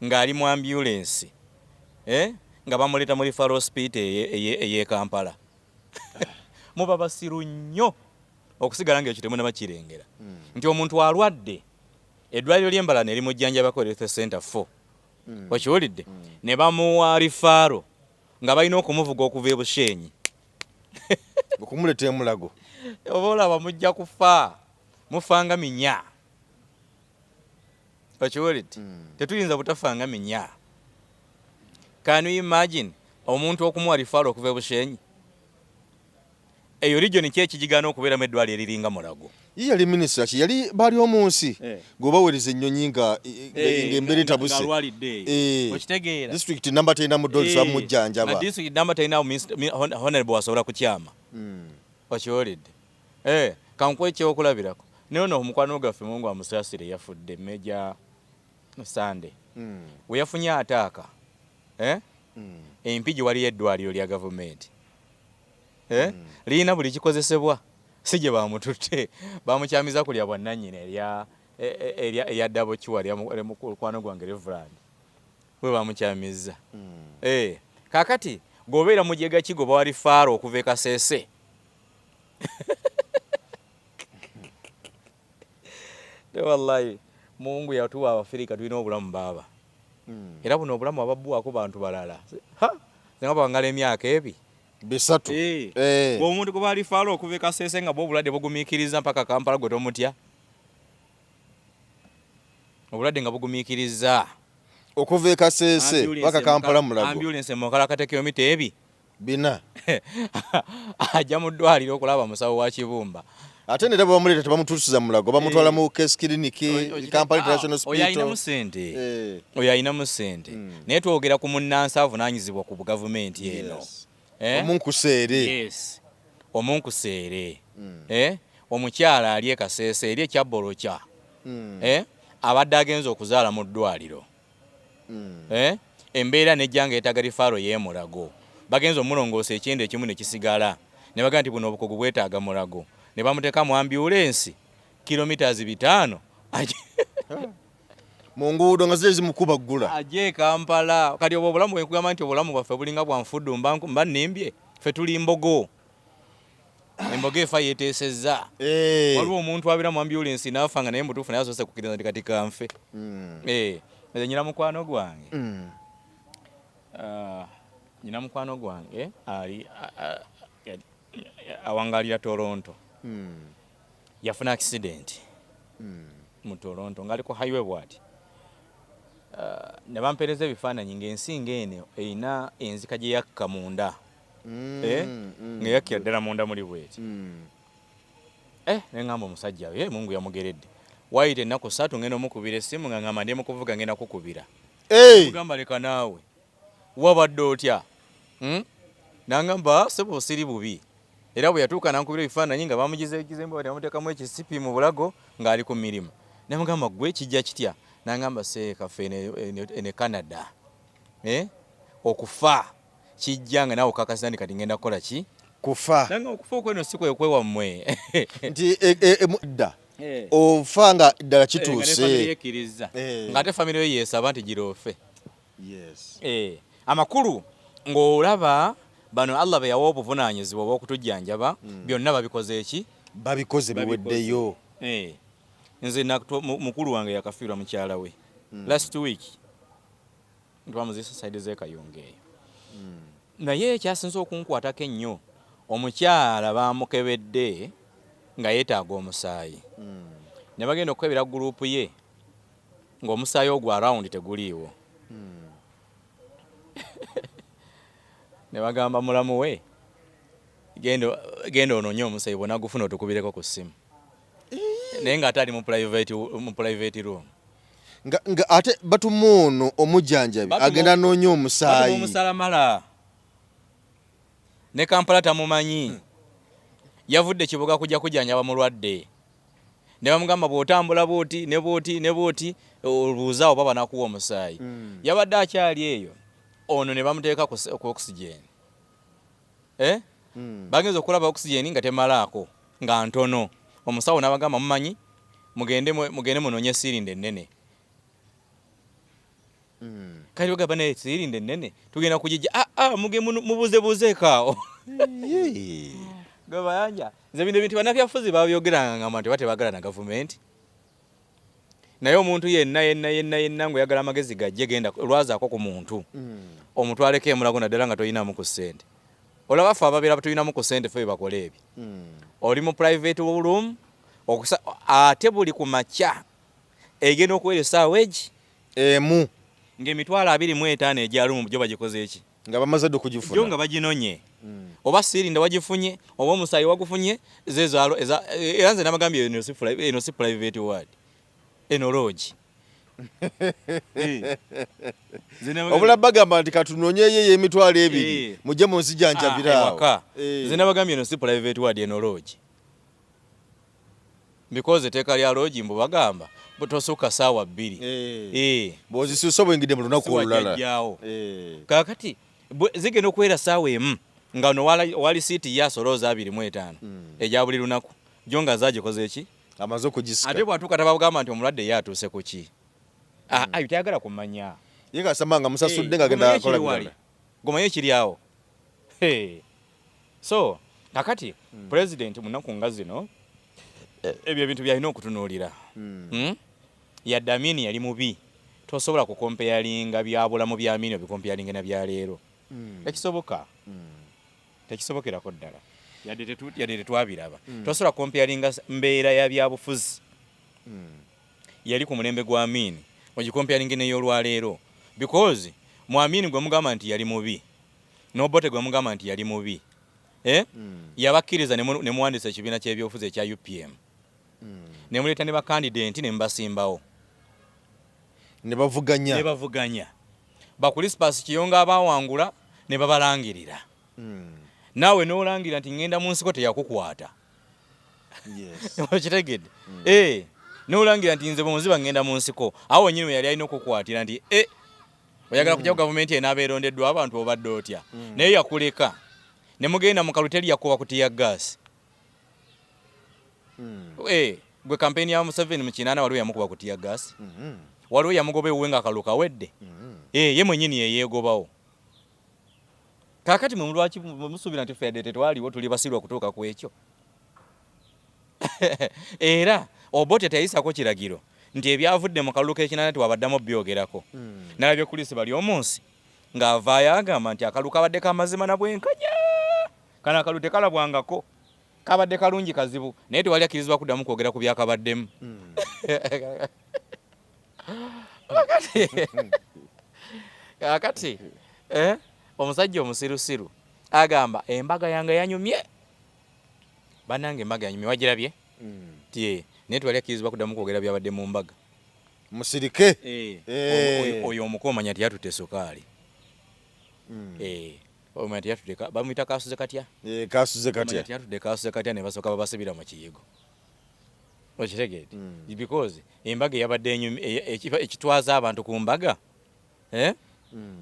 ng'ali mu ambulance nga bamuleta mu referral hospital eye Kampala. Muba basiru nnyo okusigala ng'ekyo temunnabakirengera nti omuntu alwadde eddwaliro ly'Embala ne limujjanjabako Health Center 4 okiwulidde ne bamuwa referral nga balina okumuvuga okuva e Bushenyi okumuleta e Mulago. oba olaba mujja kufa mufanga minya okiwulidde tetuyinza butafanga minya. Can you imagine omuntu okumuwa referral okuva e Bushenyi? Eyo region ki ekigigana okubeeramu eddwaliro eriringa Mulago? Yali minister ki yali bali omunsi gobawereza ennyonyi nga ng'embeera etabuse. Okitegeera District number tena mu dolls amujjanjaba. District number tena honorable wasobola kukyama. Okiwulidde kankuwa ekyokulabirako nono omukwano gwaffe Mungu amusaasire yafudde Major Sunday we yafunye ataaka empigi waliyo eddwaliro lya gavumenti lirina buli kikozesebwa si gye bamututte bamukyamiza kulya bwannannyini erya ddabo kiwa mukwano gwange Reverend we bamukyamizza. Kakati gobeera mujega kigo bawali faaro okuva e Kasese wallahi Mungu yatuwa Abafirika tulina obulamu baba era buno obulamu ababbuwako bantu balala nga bwangala emyaka ebi bisatu. Omuntu gwe bali faalo okuva e Kasese nga bw'obulwadde bugumiikiriza mpaka Kampala gwe tomutya obulwadde nga bugumiikiriza okuva e Kasese mpaka Kampala Mulago ambulance mukalakate kilomita ebi bina ajja mu ddwaliro okulaba musawo wa Kibumba ate ne bamuleta tebamutuusiza Mulago bamutwala mu case clinic Kampala International Hospital. Oyo ayinamu ssente naye twogera ku munnansi avunaanyizibwa ku gavumenti eno omunkuseere omukyala ali e Kasese eri ekyabbolokya abadde agenza okuzaala mu ddwaliro embeera nejjanga etaga rifaaro y'e Mulago bagenza omulongoosa ekyenda ekimu ne kisigala ne bagamba nti buno obukugu bwetaaga Mulago ne bamuteeka mu ambulance kilometers 5 mu nguudo nga ziri zimukuba ggula ajje Kampala. Kati obulamu bwe nkugamba nti obulamu bwaffe bulinga bwa nfuddu mba nnimbye ffe tuli embogo efa yeeteesezza waliwo omuntu abira mu ambulance n'afa nga naye mutuufu naye asoose kukkiriza nti kati kanfe. Nyina mukwano gwange ali awangalira Toronto yafuna accident mu Toronto ng'ali ku highway bw'ati ne bampeereza ebifaananyi ng'ensinga eno erina enzika gye yakka munda nga yakkira ddala munda muli bweti ne ngamba omusajja we Mungu yamugeredde wayita ennaku 3 ngenda omukubira essimu nga ngamba ndi mukuvuga ngenda kukubira mugamba leka naawe wabadde otya nangamba sebo siri bubi era bwe yatuuka nankubira ebifaananyi nga bamugizemba bati bamuteekamu ekisipi mu bulago ng'ali ku mirimu namugamba gwe kijja kitya nangamba seekaffe ene Canada okufa kijja nga naawe okakasa ndi kati ngenda kukola ki kufa nanga okufa okweno si kwewammwe nti dda ofa nga ddala kituuse ng'ate famire yo yeesaba nti gira ofe. Amakulu ng'olaba bano Allah be yawa obuvunaanyizibwa obw'okutujjanjaba byonna babikoze eki babikoze biweddeyo. Nze mukulu wange yakafiirwa mukyala we last week ntwamuzisa side z'ekayunga eyo naye ekyasinze okunkwatako ennyo omukyala bamukebedde nga yeetaaga omusaayi ne bagenda okukebera guruupu ye ng'omusaayi ogwo around teguliiwo. Ne bagamba mulamu we genda onoonye omusaayi bw'ona gufuna otukubireko ku ssimu. Naye ng'ate ali mu private room. Nga ate batumuuno omujjanjabi agenda noonya omusaayi. Omusalamala ne Kampala tamumanyi. Yavudde Kibuga kujja kujjanjaba mulwadde. Ne bamugamba bw'otambula bw'oti ne bw'oti olubuuzaawo baba nakuwa omusaayi. Yabadde akyali eyo. Ono ne bamuteeka ku oxygen. Bagenza okulaba oxygen nga temalaako nga ntono. Omusawo n'abagamba mumanyi mugende munoonye sirinde ennene. Kali bagamba ne sirinde ennene tugenda kugijja mubuzebuzeekaawo. Gabayanja nze bino bintu bannabyabufuzi babyogeranga nti batebagala na gavumenti. Naye omuntu yenna ng'oyagala amagezi gajje genda lwazaako ku muntu. Omutwaleko emulago naddala nga toyinamu ku ssente. Olaba ffe ababeera tuyinamu ku ssente ffe bakola ebyo. Oli mu private room ate buli ku makya egenda okuwera essaawa egi emu ng'emitwalo 25 egya lumu gyo bagikoze eki nga bamaze dde okugifuna gyo nga baginonye. Oba sirinda wagifunye oba omusaayi wagufunye era nze nabagambye eno si private ward eno lodge. obula bagamba nti katunoonyeyo emitwalo 2 mujje munzijanjabiraawo. Nze nabagambye eno si private ward eno lodge because etteeka lya lodge mbu bagamba tosukka ssaawa 2 bw'ozisuusa obwengidde mu lunaku olulala. Kaakati zigenda okuwera ssaawa emu nga no wali siiti yasolooza 25 egya buli lunaku gyo nga zagikoze eki amaze okugisika. Ate bwatuuka tabagamba nti omulwadde ye atuuse ku ki ayo tayagala kumanya ye kasamba nga musasudde nga agenda kola birala gomanye ekiri awo. So kakati president munaku nga zino ebyo ebintu byalina okutunuulira. Yadde Amini yali mubi tosobola kukompeyalinga byabulamu bya Amini obikompeyalinga na bya leero. Tekisoboka. Tekisobokerako ddala yadde tetwabiraba. Tosobola kompeyalinga mbeera ya byabufuzi yali ku mulembe gwa Amini ogikompeyalinga n'ey'olwaleero because mu Amini gwe mugamba nti yali mubi n'Obote gwe mugamba nti yali mubi yabakkiriza ne muwandiisa ekibiina ky'ebyobufuzi ekya UPM ne muleeta ne bakandidenti ne mubasimbawo ne bavuganya bakulisipasi Kiyonga abawangula ne babalangirira. Naawe n'olangirira nti ngenda mu nsiko teyakukwata. Okitegedde? N'olangirira nti nze bwemuziba ngenda mu nsiko awo nyini yali alina okukwatira nti oyagala kujja ku gavumenti enaabeerondeddwa abantu obadde otya. Naye yakuleka ne mugenda mu kaluteri yakuba kutiya gaasi. Gwe kampeni ya Museveni mu kinaana waliwo yamukuba kutiya gaasi. Waliwo yamugoba ewuwe nga akalulu kawedde. Ye mwennyini yeyeegobawo. Kaakati mwe lwaki musuubira nti ffe tetwaliwo tuli basirwa kutuuka ku ekyo. Era Obote teyisako kiragiro nti ebyavudde mu kalulu k'ekinaana tewabaddamu byogerako. Nalabye kulisi bali omunsi ng'avaayo agamba nti akalulu kabadde kamazima na bwenkanya. Kana akalulu tekalabwangako. Kabadde kalungi kazibu naye tewali akkirizibwa kuddamu kwogera ku byakabaddemu. Kakati omusajja omusirusiru agamba embaga yange yanyumye. Bannange embaga yanyumye wagirabye? Naye tewali akkirizibwa kuddamu kwogera byabadde mu mbaga. Musirike oyo omuko omanya nti yatutte sukaali. Omanya nti yatutte bamuyita kaasuze katya? Kaasuze katya. Yatutte kaasuze katya ne basooka babasibira mu kiyigo. Okitegedde? Because embaga yabadde ekitwaza abantu ku mbaga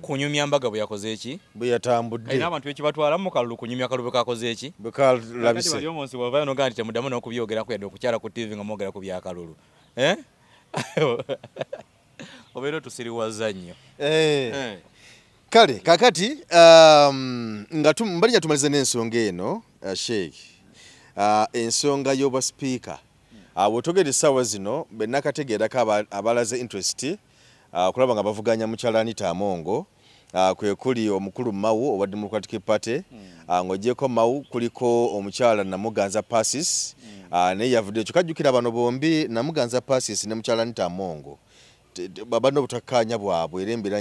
kunyumya mbaga bwe yakoze eki bwe yatambudde era abantu ekibatwala mu kalulu kunyumya kalulu kakoze eki bwe kalabise bali omunsi bwavayo nogaa nti temuddamu n'okubyogeraku yadde okukyala ku TV nga mwogera ku byakalulu obeera otusiriwaza nnyo. Kale kakati nga mbalinya tumalize n'ensonga eno Sheikh ensonga y'obwa speaker bw'otogera essaawa zino bennakategeerako abalaze interest kulaba nga bavuganya mukyala Anita Amongo kwe kuli omukulu Mawu owa Democratic Party ng'ogyeko Mawu kuliko omukyala Namuganza Passis naye yavudde ekyo kajjukira bano bombi Namuganza Passis ne mukyala Anita Amongo babano butakanya bwabwe era embeera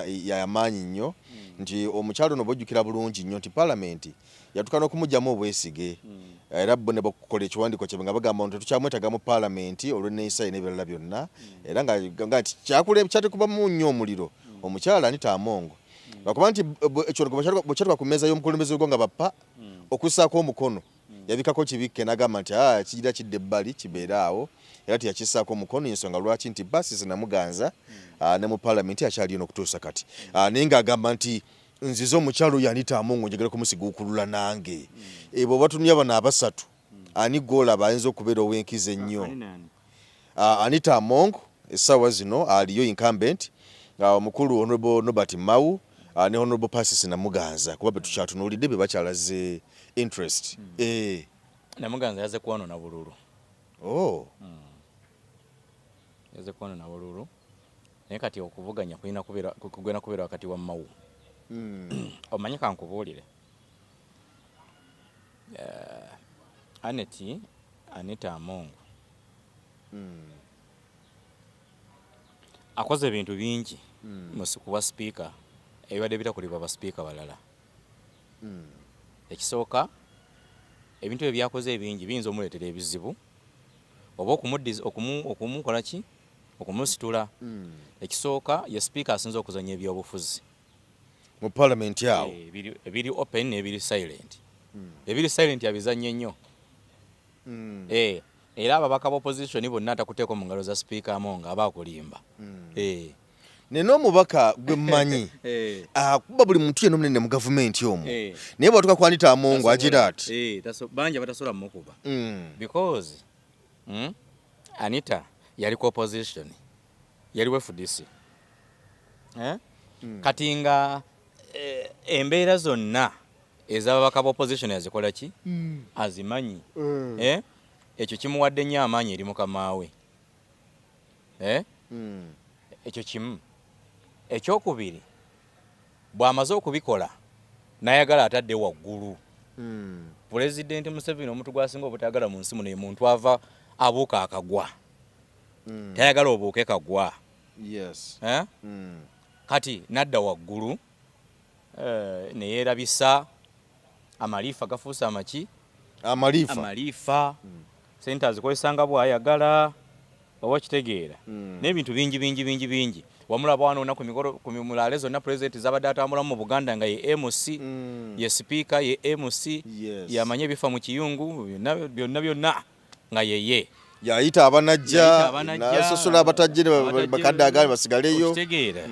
y'amaanyi nnyo nti omukyalo ono bwojjukira bulungi nnyo nti paalamenti yatukana okumugyamu obwesige era bo ne bakukola ekiwandiiko kye nga bagamba nti tukyamwetaga mu paalamenti olw'enneeyisa n'ebirala byonna era nga nti kyatekubamu nnyo omuliro omukyala Anita Among lwakuba nti bwe kyatuka ku mmeeza y'omukulembeze w'eggwanga bappa okussaako omukono yabikako kibikke n'agamba nti kigira kidde ebbali kibeere awo era teyakissaako omukono ensonga lwaki nti Basis Namuganza ne mu paalamenti akyali eno okutuusa kati naye ng'agamba nti nzize omukyalo oyo Anita Among njagala kumusiguukulula nange bwe batunulya bano abasatu ani gw'olaba ayinza okubeera ow'enkizo ennyo Anita Among essaawa zino aliyo incumbent omukulu Honorable Norbert Mao ne Honorable Basis Namuganza kuba betukyatunuulidde be bakyalaze interest Namuganza yaze kwanona bululu yaze kwanona bululu naye kati okuvuganya kugenda kubeera wakati wa Mao omanyi kankubuulire Anita Among akoze ebintu bingi kuba sipiika ebibadde bitakolebwa basipiika balala ekisooka ebintu ebyo byakoze ebingi biyinza omuleetera ebizibu oba okumukola ki okumusitula ekisooka ye sipiika asinze okuzanya ebyobufuzi mu paalamenti awo ebiri open n'ebiri silent ebiri silent abizanye nnyo era ababaka b'opposition bonna atakuteeko mu ngalo za sipiika Among aba akulimba nene omubaka gwe mmanyi akuba buli muntu yenna omunene mu gavumenti omwo naye bwatuka ku Anita Among agira ati bangi batasobola mukuba because Anita yali ku opposition yali FDC kati nga embeera zonna ez'ababaka b'opposition yazikola ki azimanyi ekyo kimuwadde nnyo amaanyi eri mukama we ekyo kimu ekyokubiri bw'amaze okubikola n'ayagala atadde waggulu Pulezidenti Museveni omuntu gwasinga obutayagala mu nsi muno ye muntu ava abuuka akagwa tayagala obuuke kagwa kati nadda waggulu ne yeerabisa amaliifa gafuusa amaki amaliifa sente azikozesanga bw'ayagala oba kitegeera n'ebintu bingi wamulaba wano olunaku ku mulaale zonna pulezidenti zabadde atambulamu mu Buganda nga ye MC ye sipiika ye MC yamanye ebifa mu kiyungu byonna nga yeye yayita abanajja nasosola abatajje bakadde agali basigaleyo kitegeera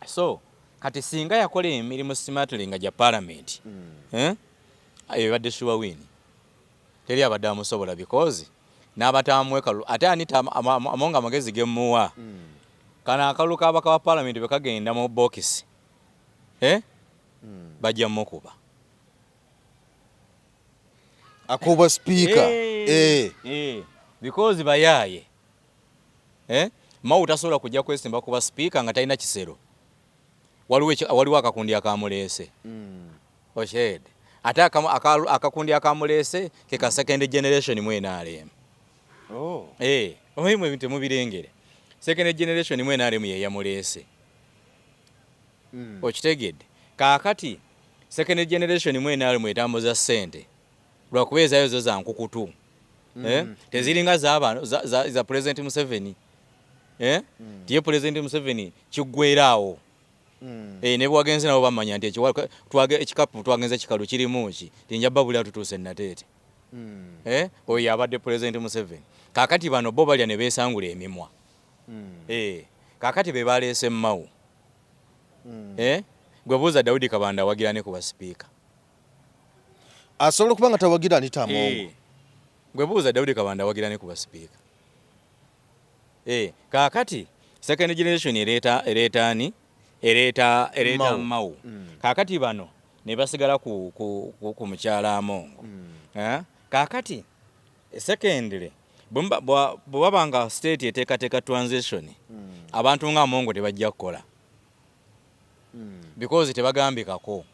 so kati singa yakola emirimu smartly nga gya paalamenti ebadde sure win teri abadde amusobola because n'abatamwekalu ate Anita Among amagezi gemuwa kana akalu kabaka wa paalamenti bekagenda mu bokisi bajja mukuba akuba speaker because bayaye Mao tasobola kujja kwesimba kuba speaker nga talina kisero waliwo akakundi akamuleese oshed ate akakundi akamuleese ke ka second generation mu NRM omulimu ebintu mubirengere second generation mu NRM ye yamuleese okitegedde kaakati second generation mu NRM etambuza ssente lwakuba ezayo zo za nkukutu teziringa za President Museveni tiye President Museveni kiggweeraawo ne bwagenze nabo bamanya nti ekikapu twagenze kikalu kirimu ki tinjabba buli atutuuse nateete oyo yabadde President Museveni kaakati bano bo balya ne beesangula emimwa kaakati be baleese Mao gwe buuza Daudi Kabanda awagira ne ku basipiika asobola okuba nga tawagira Anita Among gwe buuza Daudi Kabanda awagira ne ku basipiika kaakati second generation ereeta Mao kaakati bano ne basigala ku mukyala Among kaakati secondly bw'aba nga state eteekateeka transition abantu nga Among tebajja kukola because tebagambikako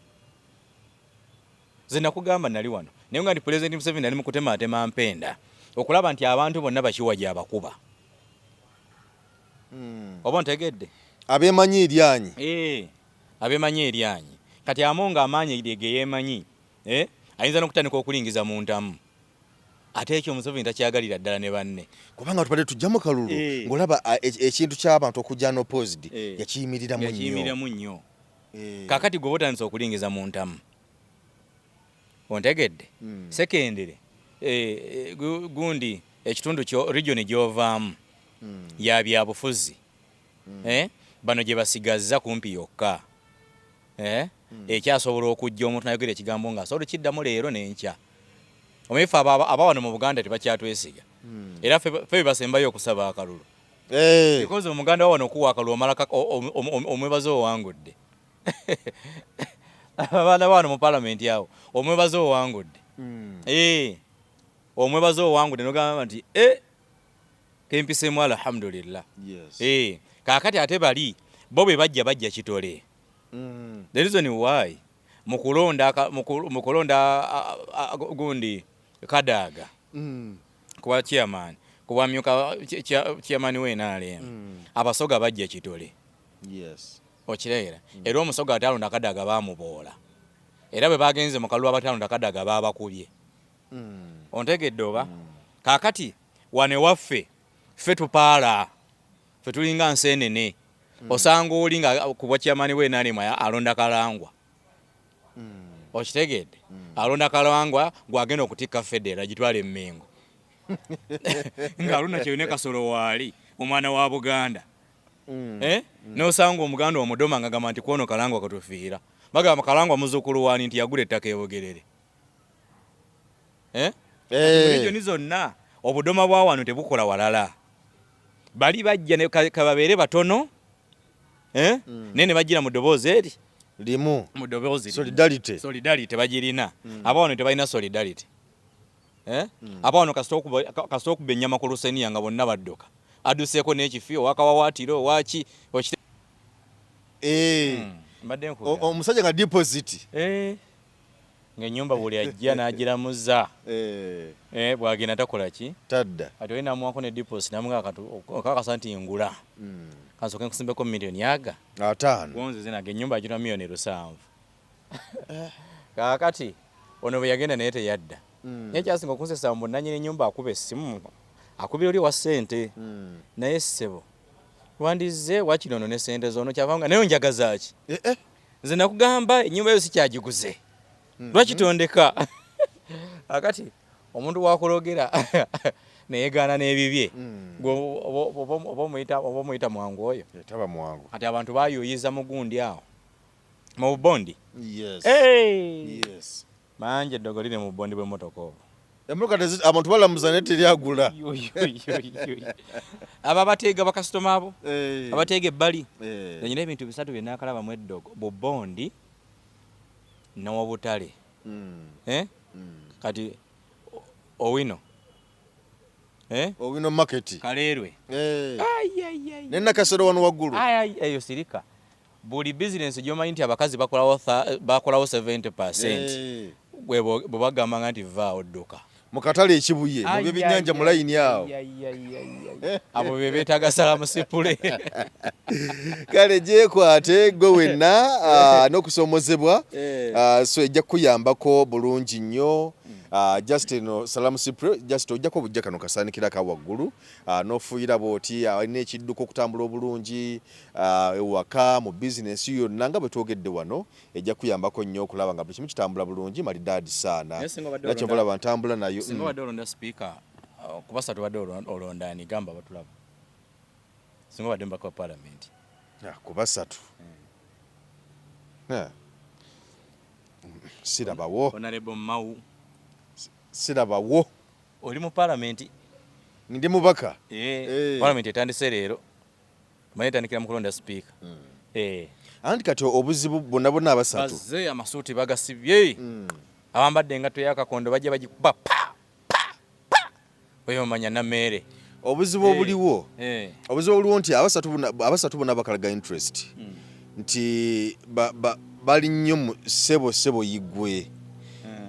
zina kugamba nali wano naye nga ndi President Museveni ali mu kutematema mpenda okulaba nti abantu bonna bakiwa gy'abakuba oba ntegedde abemanyi eryanyi abemanyi eryanyi kati amonga amaanyi ge yeemanyi ayinza n'okutandika okulingiza mu ntamu ate ekyo Museveni takyagalira ddala ne banne kubanga tubadde tujjamu kalulu ng'olaba ekintu ky'abantu okujja n'opposed yakiyimiramu nnyo kaakati gwe botandisa okulingiza mu ntamu ontegedde sekendere gundi ekitundu region gy'ovaamu ya byabufuzi bano gye basigazza kumpi yokka ekyasobola okujja omuntu nayogera ekigambo ng'asobola kiddamu leero n'enkya omuyifu abawano mu Buganda tebakyatwesiga era ffe bebasembayo okusaba akalulu because omuganda wawano okuwa akalulu omalaka omwebaze owangudde abaana bawano mu palamenti awo omwebaze owangudde omwebaze owangudde nogamba nti kempisemu alhamdulillah kaakati ate bali bo bwe bajja kitole the reason why mukulonda gundi Kadaga kuba chairman kuba myuka chairman we NRM abasoga bajja kitole okirera era omusoga atalonda Kadaga bamuboola era bwe bagenze mu kalulu abatalonda Kadaga babakubye ontegedde oba kaakati wane waffe ffe tupaala ffe tulinga nseenene osanga oli nga kubwa chairman we NRM alonda Kalangwa okitegedde alonda Kalangwa gwagenda okutikka federa gitwale Mmengo ng'alunda Kyewune Kasolo waali omwana wa Buganda n'osanga omuganda omudoma nga gamba nti kwono Kalangwa katufiira bagamba Kalangwa muzzukulu waani nti yagula ettaka eBugerere regioni zonna obudoma bwa wano tebukola walala bali bajja kababeere batono nene bajjira mu ddoboozi eri limu mu ddoboozi solidarity bagirina abawano tebalina solidarity abawano kasita okuba ennyama ku luseniya nga bonna badduka adduseeko n'ekifi owakawawaatiro waki omusajja nga deposit ng'ennyumba buli ajja n'agiramuza bw'agenda takola ki tadda ati oli namuwako ne deposit namuga okakasa nti ngula kansooke nkusimbeko miliyoni aga 5 gonzeze nage ennyumba agirwa miliyoni 7 kaakati ono bwe yagenda naye teyadda naye kyasinga okunsesa mbu nannyini ennyumba akuba essimu akubira oli wa ssente naye ssebo lwandize wakiri ono ne ssente zoono kyavanga naye onjagaza ki nze nakugamba ennyumba yo si kyagiguze lwakitondeka akati omuntu wakulogera neyegaana n'ebibye oba omuyita mwangu oyo taba mwangu ati abantu bayuyiza mugundi awo mu bondi manje eddogo liri mu bondi bw'emmotoka obwo emmotoka abantu balamuza naye teryagula abo abateega bakasitoma abo abateega ebbali enyina ebintu bisatu bye naakalabamu eddogo bubondi n'obutale kati owino owino market Kaleerwe ne Nakasero wano waggulu eyo sirika buli business gy'omanyi nti abakazi bakolawo 70% bwe bagamba nga nti vaawo dduka mu katale ekibuye mu by'ebyennyanja mu layini awo abo be beetaaga salamusipule kale gyekwate gwe wenna n'okusomozebwa so ejja kukuyambako bulungi nnyo just eno salamusipule just ojjako obujja kano kasaanikira ka waggulu n'ofuuyira bw'oti alina ekidduka okutambula obulungi ewaka mu bizinesi yonna nga bwe twogedde wano ejja kuyambako nnyo okulaba nga buli kimu kitambula bulungi malidaadi saana nakyo balaba ntambula nayo singa badde olonda sipiika kubasatu badde olonda ani gamba batulaba singa badde mbaka wa palamenti kubasatu sirabawo Honorable Mau sirabawo oli mu palamenti ndi mubaka palamenti etandise leero manye etandikira mu kulonda sipiika anti kati obuzibu bonna bonna abasatu bazze amasuuti bagasibye abambadde engatto y'akakondo bajja bagikuba oyo omanya nameere obuzibu obuliwo nti abasatu bonna bakalaga interest nti bali nnyo mu sebo yigwe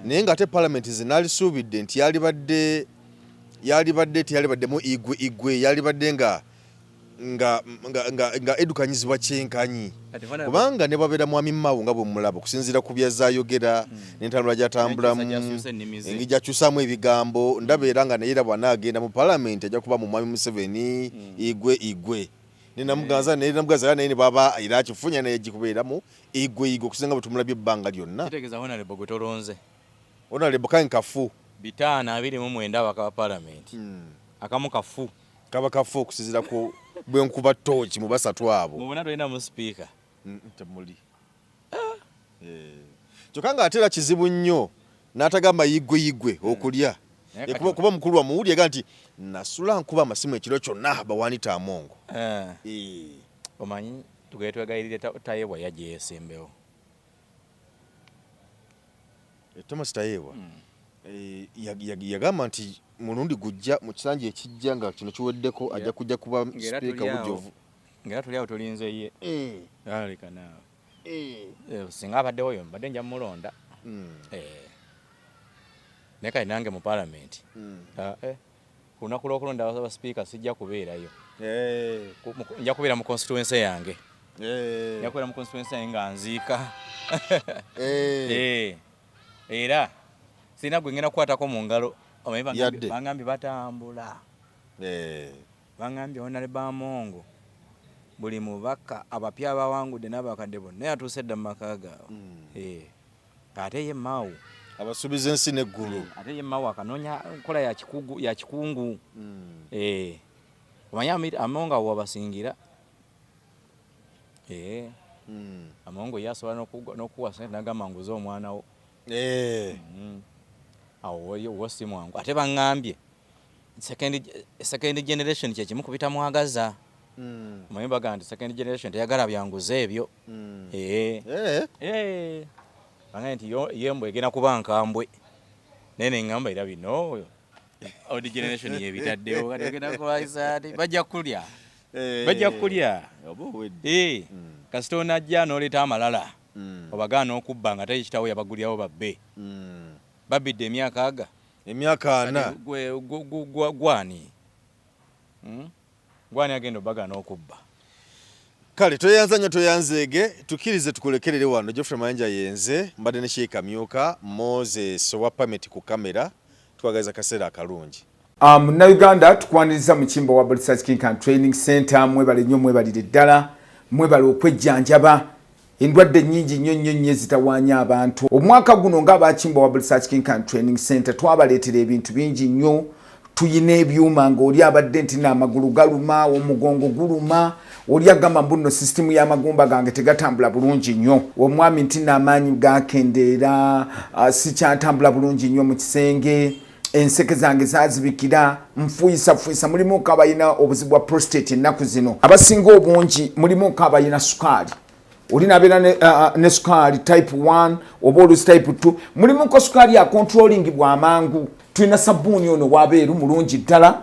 naye ng'ate palamenti zinaalisuubidde nti yalibadde teyalibaddemu igwe yalibadde nga nga edukanyizibwa kyenkanyi kubanga ne babeera mwami Mao nga bwe mulaba okusinziira ku byazaayogera n'entambula gy'atambulamu engeri gy'akyusaamu ebigambo ndaba era nga naye era bw'anaagenda mu paalamenti ajja kuba mu mwami Museveni igwe nenamuganza naye ne baba era akifunya naye gikubeeramu igwe okusinga bwe tumulabye ebbanga lyonna. Kitegeeza honorable gwe tolonze honorable kankafu 529 abaka paalamenti akamu kafu kaba kafu okusinziira ku bwenkuba tooki mu basatu abo mubona tolina mu speaker temuli kyokka nga ate era kizibu nnyo n'atagamba yigwe okulya kuba mukulu wamuwulira nti nasula nkuba amasimu ekiro kyonna bawanita amongo omanyi tugere twegayirire Tayeebwa yajja yesembewo Thomas Tayeebwa yagamba nti mulundi gujja mu kisanja ekijja nga kino kiweddeko ajja kujja kuba speaker bujovu ngera tuli awo tulinze ye alika naawe singa abaddewo oyo mbadde nja mulonda naye kale nange mu paalamenti ku lunaku lw'okulonda aba speaker sijja kubeerayo nja kubeera mu constituency yange nja kubeera mu constituency yange nga nziika era sina gwe ngenda kukwatako mu ngalo bangambye batambula bangambye Honorable Amongo buli mubaka abapya abawangudde n'abakadde bonna yatuuse dda mu maka gaabwe ate ye Mao abasuubiza ensi n'eggulu ate ye Mao akanoonya nkola ya kikungu omanyi Amongo awo wabasingira Amongo yasobola n'okuwa sente n'agamba nguze omwana wo awo wo si mwangu ate baŋŋambye second generation kyekimu kubita mwagaza omanyi baga nti second generation teyagala byanguze ebyo baŋŋambye nti yembwe egenda kuba nkambwe naye neŋŋamba era bino old generation yebitaddewo kati ogenda kubaisa ti bajja kulya kasita onajja n'oleeta amalala obagaana okubba nga tayikitawo yabagulyawo babbe babidde emyaka 4 gwani agenda obagaana okubba kale toyanza nnyo toyanzeege tukkirize tukulekerere wano Geoffrey Mayanja yenze mbadde ne Sheikh Kamyuka Moses owa pameti ku kamera twagaliza kaseera akalungi Munnayuganda tukwaniriza mu kimbo wa Research King and Training Center mwebale nnyo mwebalire ddala mwebale okwejjanjaba endwadde nnyingi nnyo zitawaanya abantu omwaka guno ng'abakimbo wa Research King and Training Center twabaleetera ebintu bingi nnyo tuyina ebyuma ng'oli abadde nti n'amagulu galuma omugongo guluma oli agamba mbuno system y'amagumba gange tegatambula bulungi nnyo omwami nti n'amaanyi gakendeera sikyatambula bulungi nnyo mu kisenge enseke zange zazibikira nfuyisa mulimu kabayina obuzibu bwa prostate ennaku zino abasinga obungi mulimu kabayina sukaali oli nabeera ne sukaali type 1 oba olusi type 2 mulimu ko sukaali ya controlling bw'amangu tulina sabbuuni ono wabeeru mulungi ddala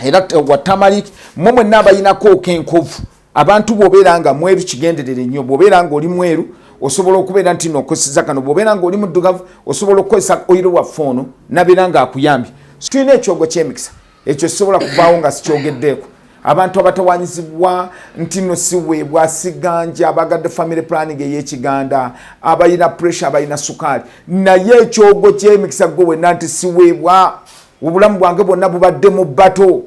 era wa tamalik mmwe n'abayinako okenkovu abantu bw'obeera nga mweru kigenderere nnyo bw'obeera nga oli mweru osobola okubeera nti n'okoseza kano bw'obeera nga oli muddugavu osobola okukozesa oyiro wa foono nabeera nga akuyambye tulina ekyogo ky'emikisa ekyo kisobola kuvaawo nga sikyogeddeeko abantu abatawanyizibwa nti no siweebwa siganja abagadde family planning ey'ekiganda abayina pressure abayina sukaali naye ekyogo ky'emikisa gwe wenna nti siweebwa obulamu bwange bwonna bubadde mu bbato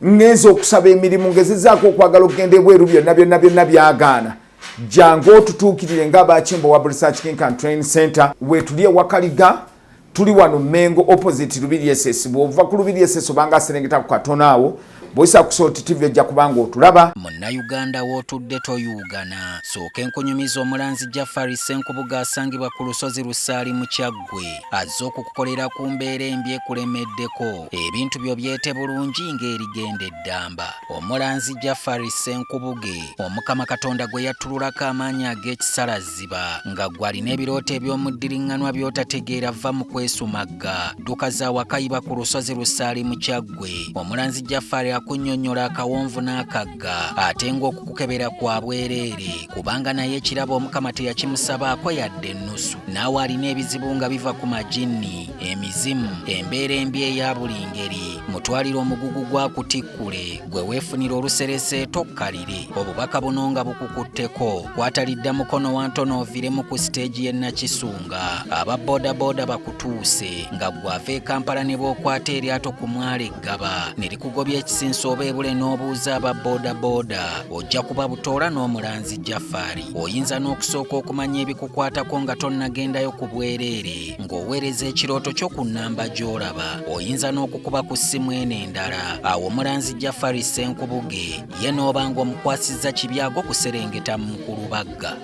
ngenza okusaba emirimu ngezezaako okwagala okugenda ebweru byonna byagaana jangu otutuukirire ng'abakimbo wa Research King and Training Center wetuli ewakaliga tuli wano Mengo opposite Lubiri SS bw'ova ku Lubiri SS obanga aserengeta ku katono awo boyisa kusoti TV ejja kubanga otulaba Munnayuganda w'otudde toyugana sooka enkunyumiza omulanzi Jafari Senkubuga asangibwa ku lusozi Lusaali mu Kyaggwe azze okukukolera ku mbeera embi ekulemeddeko ebintu byo byete bulungi ng'erigenda eddamba omulanzi Jafari Senkubuge omukama Katonda gwe yattululako amaanyi ag'ekisalaziba nga gwalina ebirooto eby'omuddiringanwa by'otategeera va mu kwesumagga dduka za wakayiba ku lusozi Lusaali mu Kyaggwe omulanzi Jafari akunnyonnyola akawonvu n'akagga ate ng'okukukebera kwa bwereere kubanga naye ekirabo omukama teyakimusabaako yadde ennusu naawe alina ebizibu nga biva ku majinni emizimu, embeera embi eya buli ngeri. Mutwalire omugugu gwa kutikkule gwe weefunira oluserese tokkalire. Obubaka buno nga bukukutteko kwatalidda mukono wa ntono oviremu ku siteegi y'e Nakisunga. Aba bodaboda bakutuuse nga gwava e Kampala ne bookwata eryato ku mwalo Eggaba ne likugobya ekisinsa oba ebule n'obuuza aba bodaboda ojja kuba butoola n'omulanzi Jafari. Oyinza n'okusooka okumanya ebikukwatako nga tonnagendayo ku bwereere ng'oweereza ekirooto kyo ku nnamba gy'olaba. Oyinza n'okukuba ku ssimu eno endala. Awo omulanzi Jafari Ssenkubuge ye n'oba ng'omukwasizza Kibyago kuserengeta mu Nkulubagga.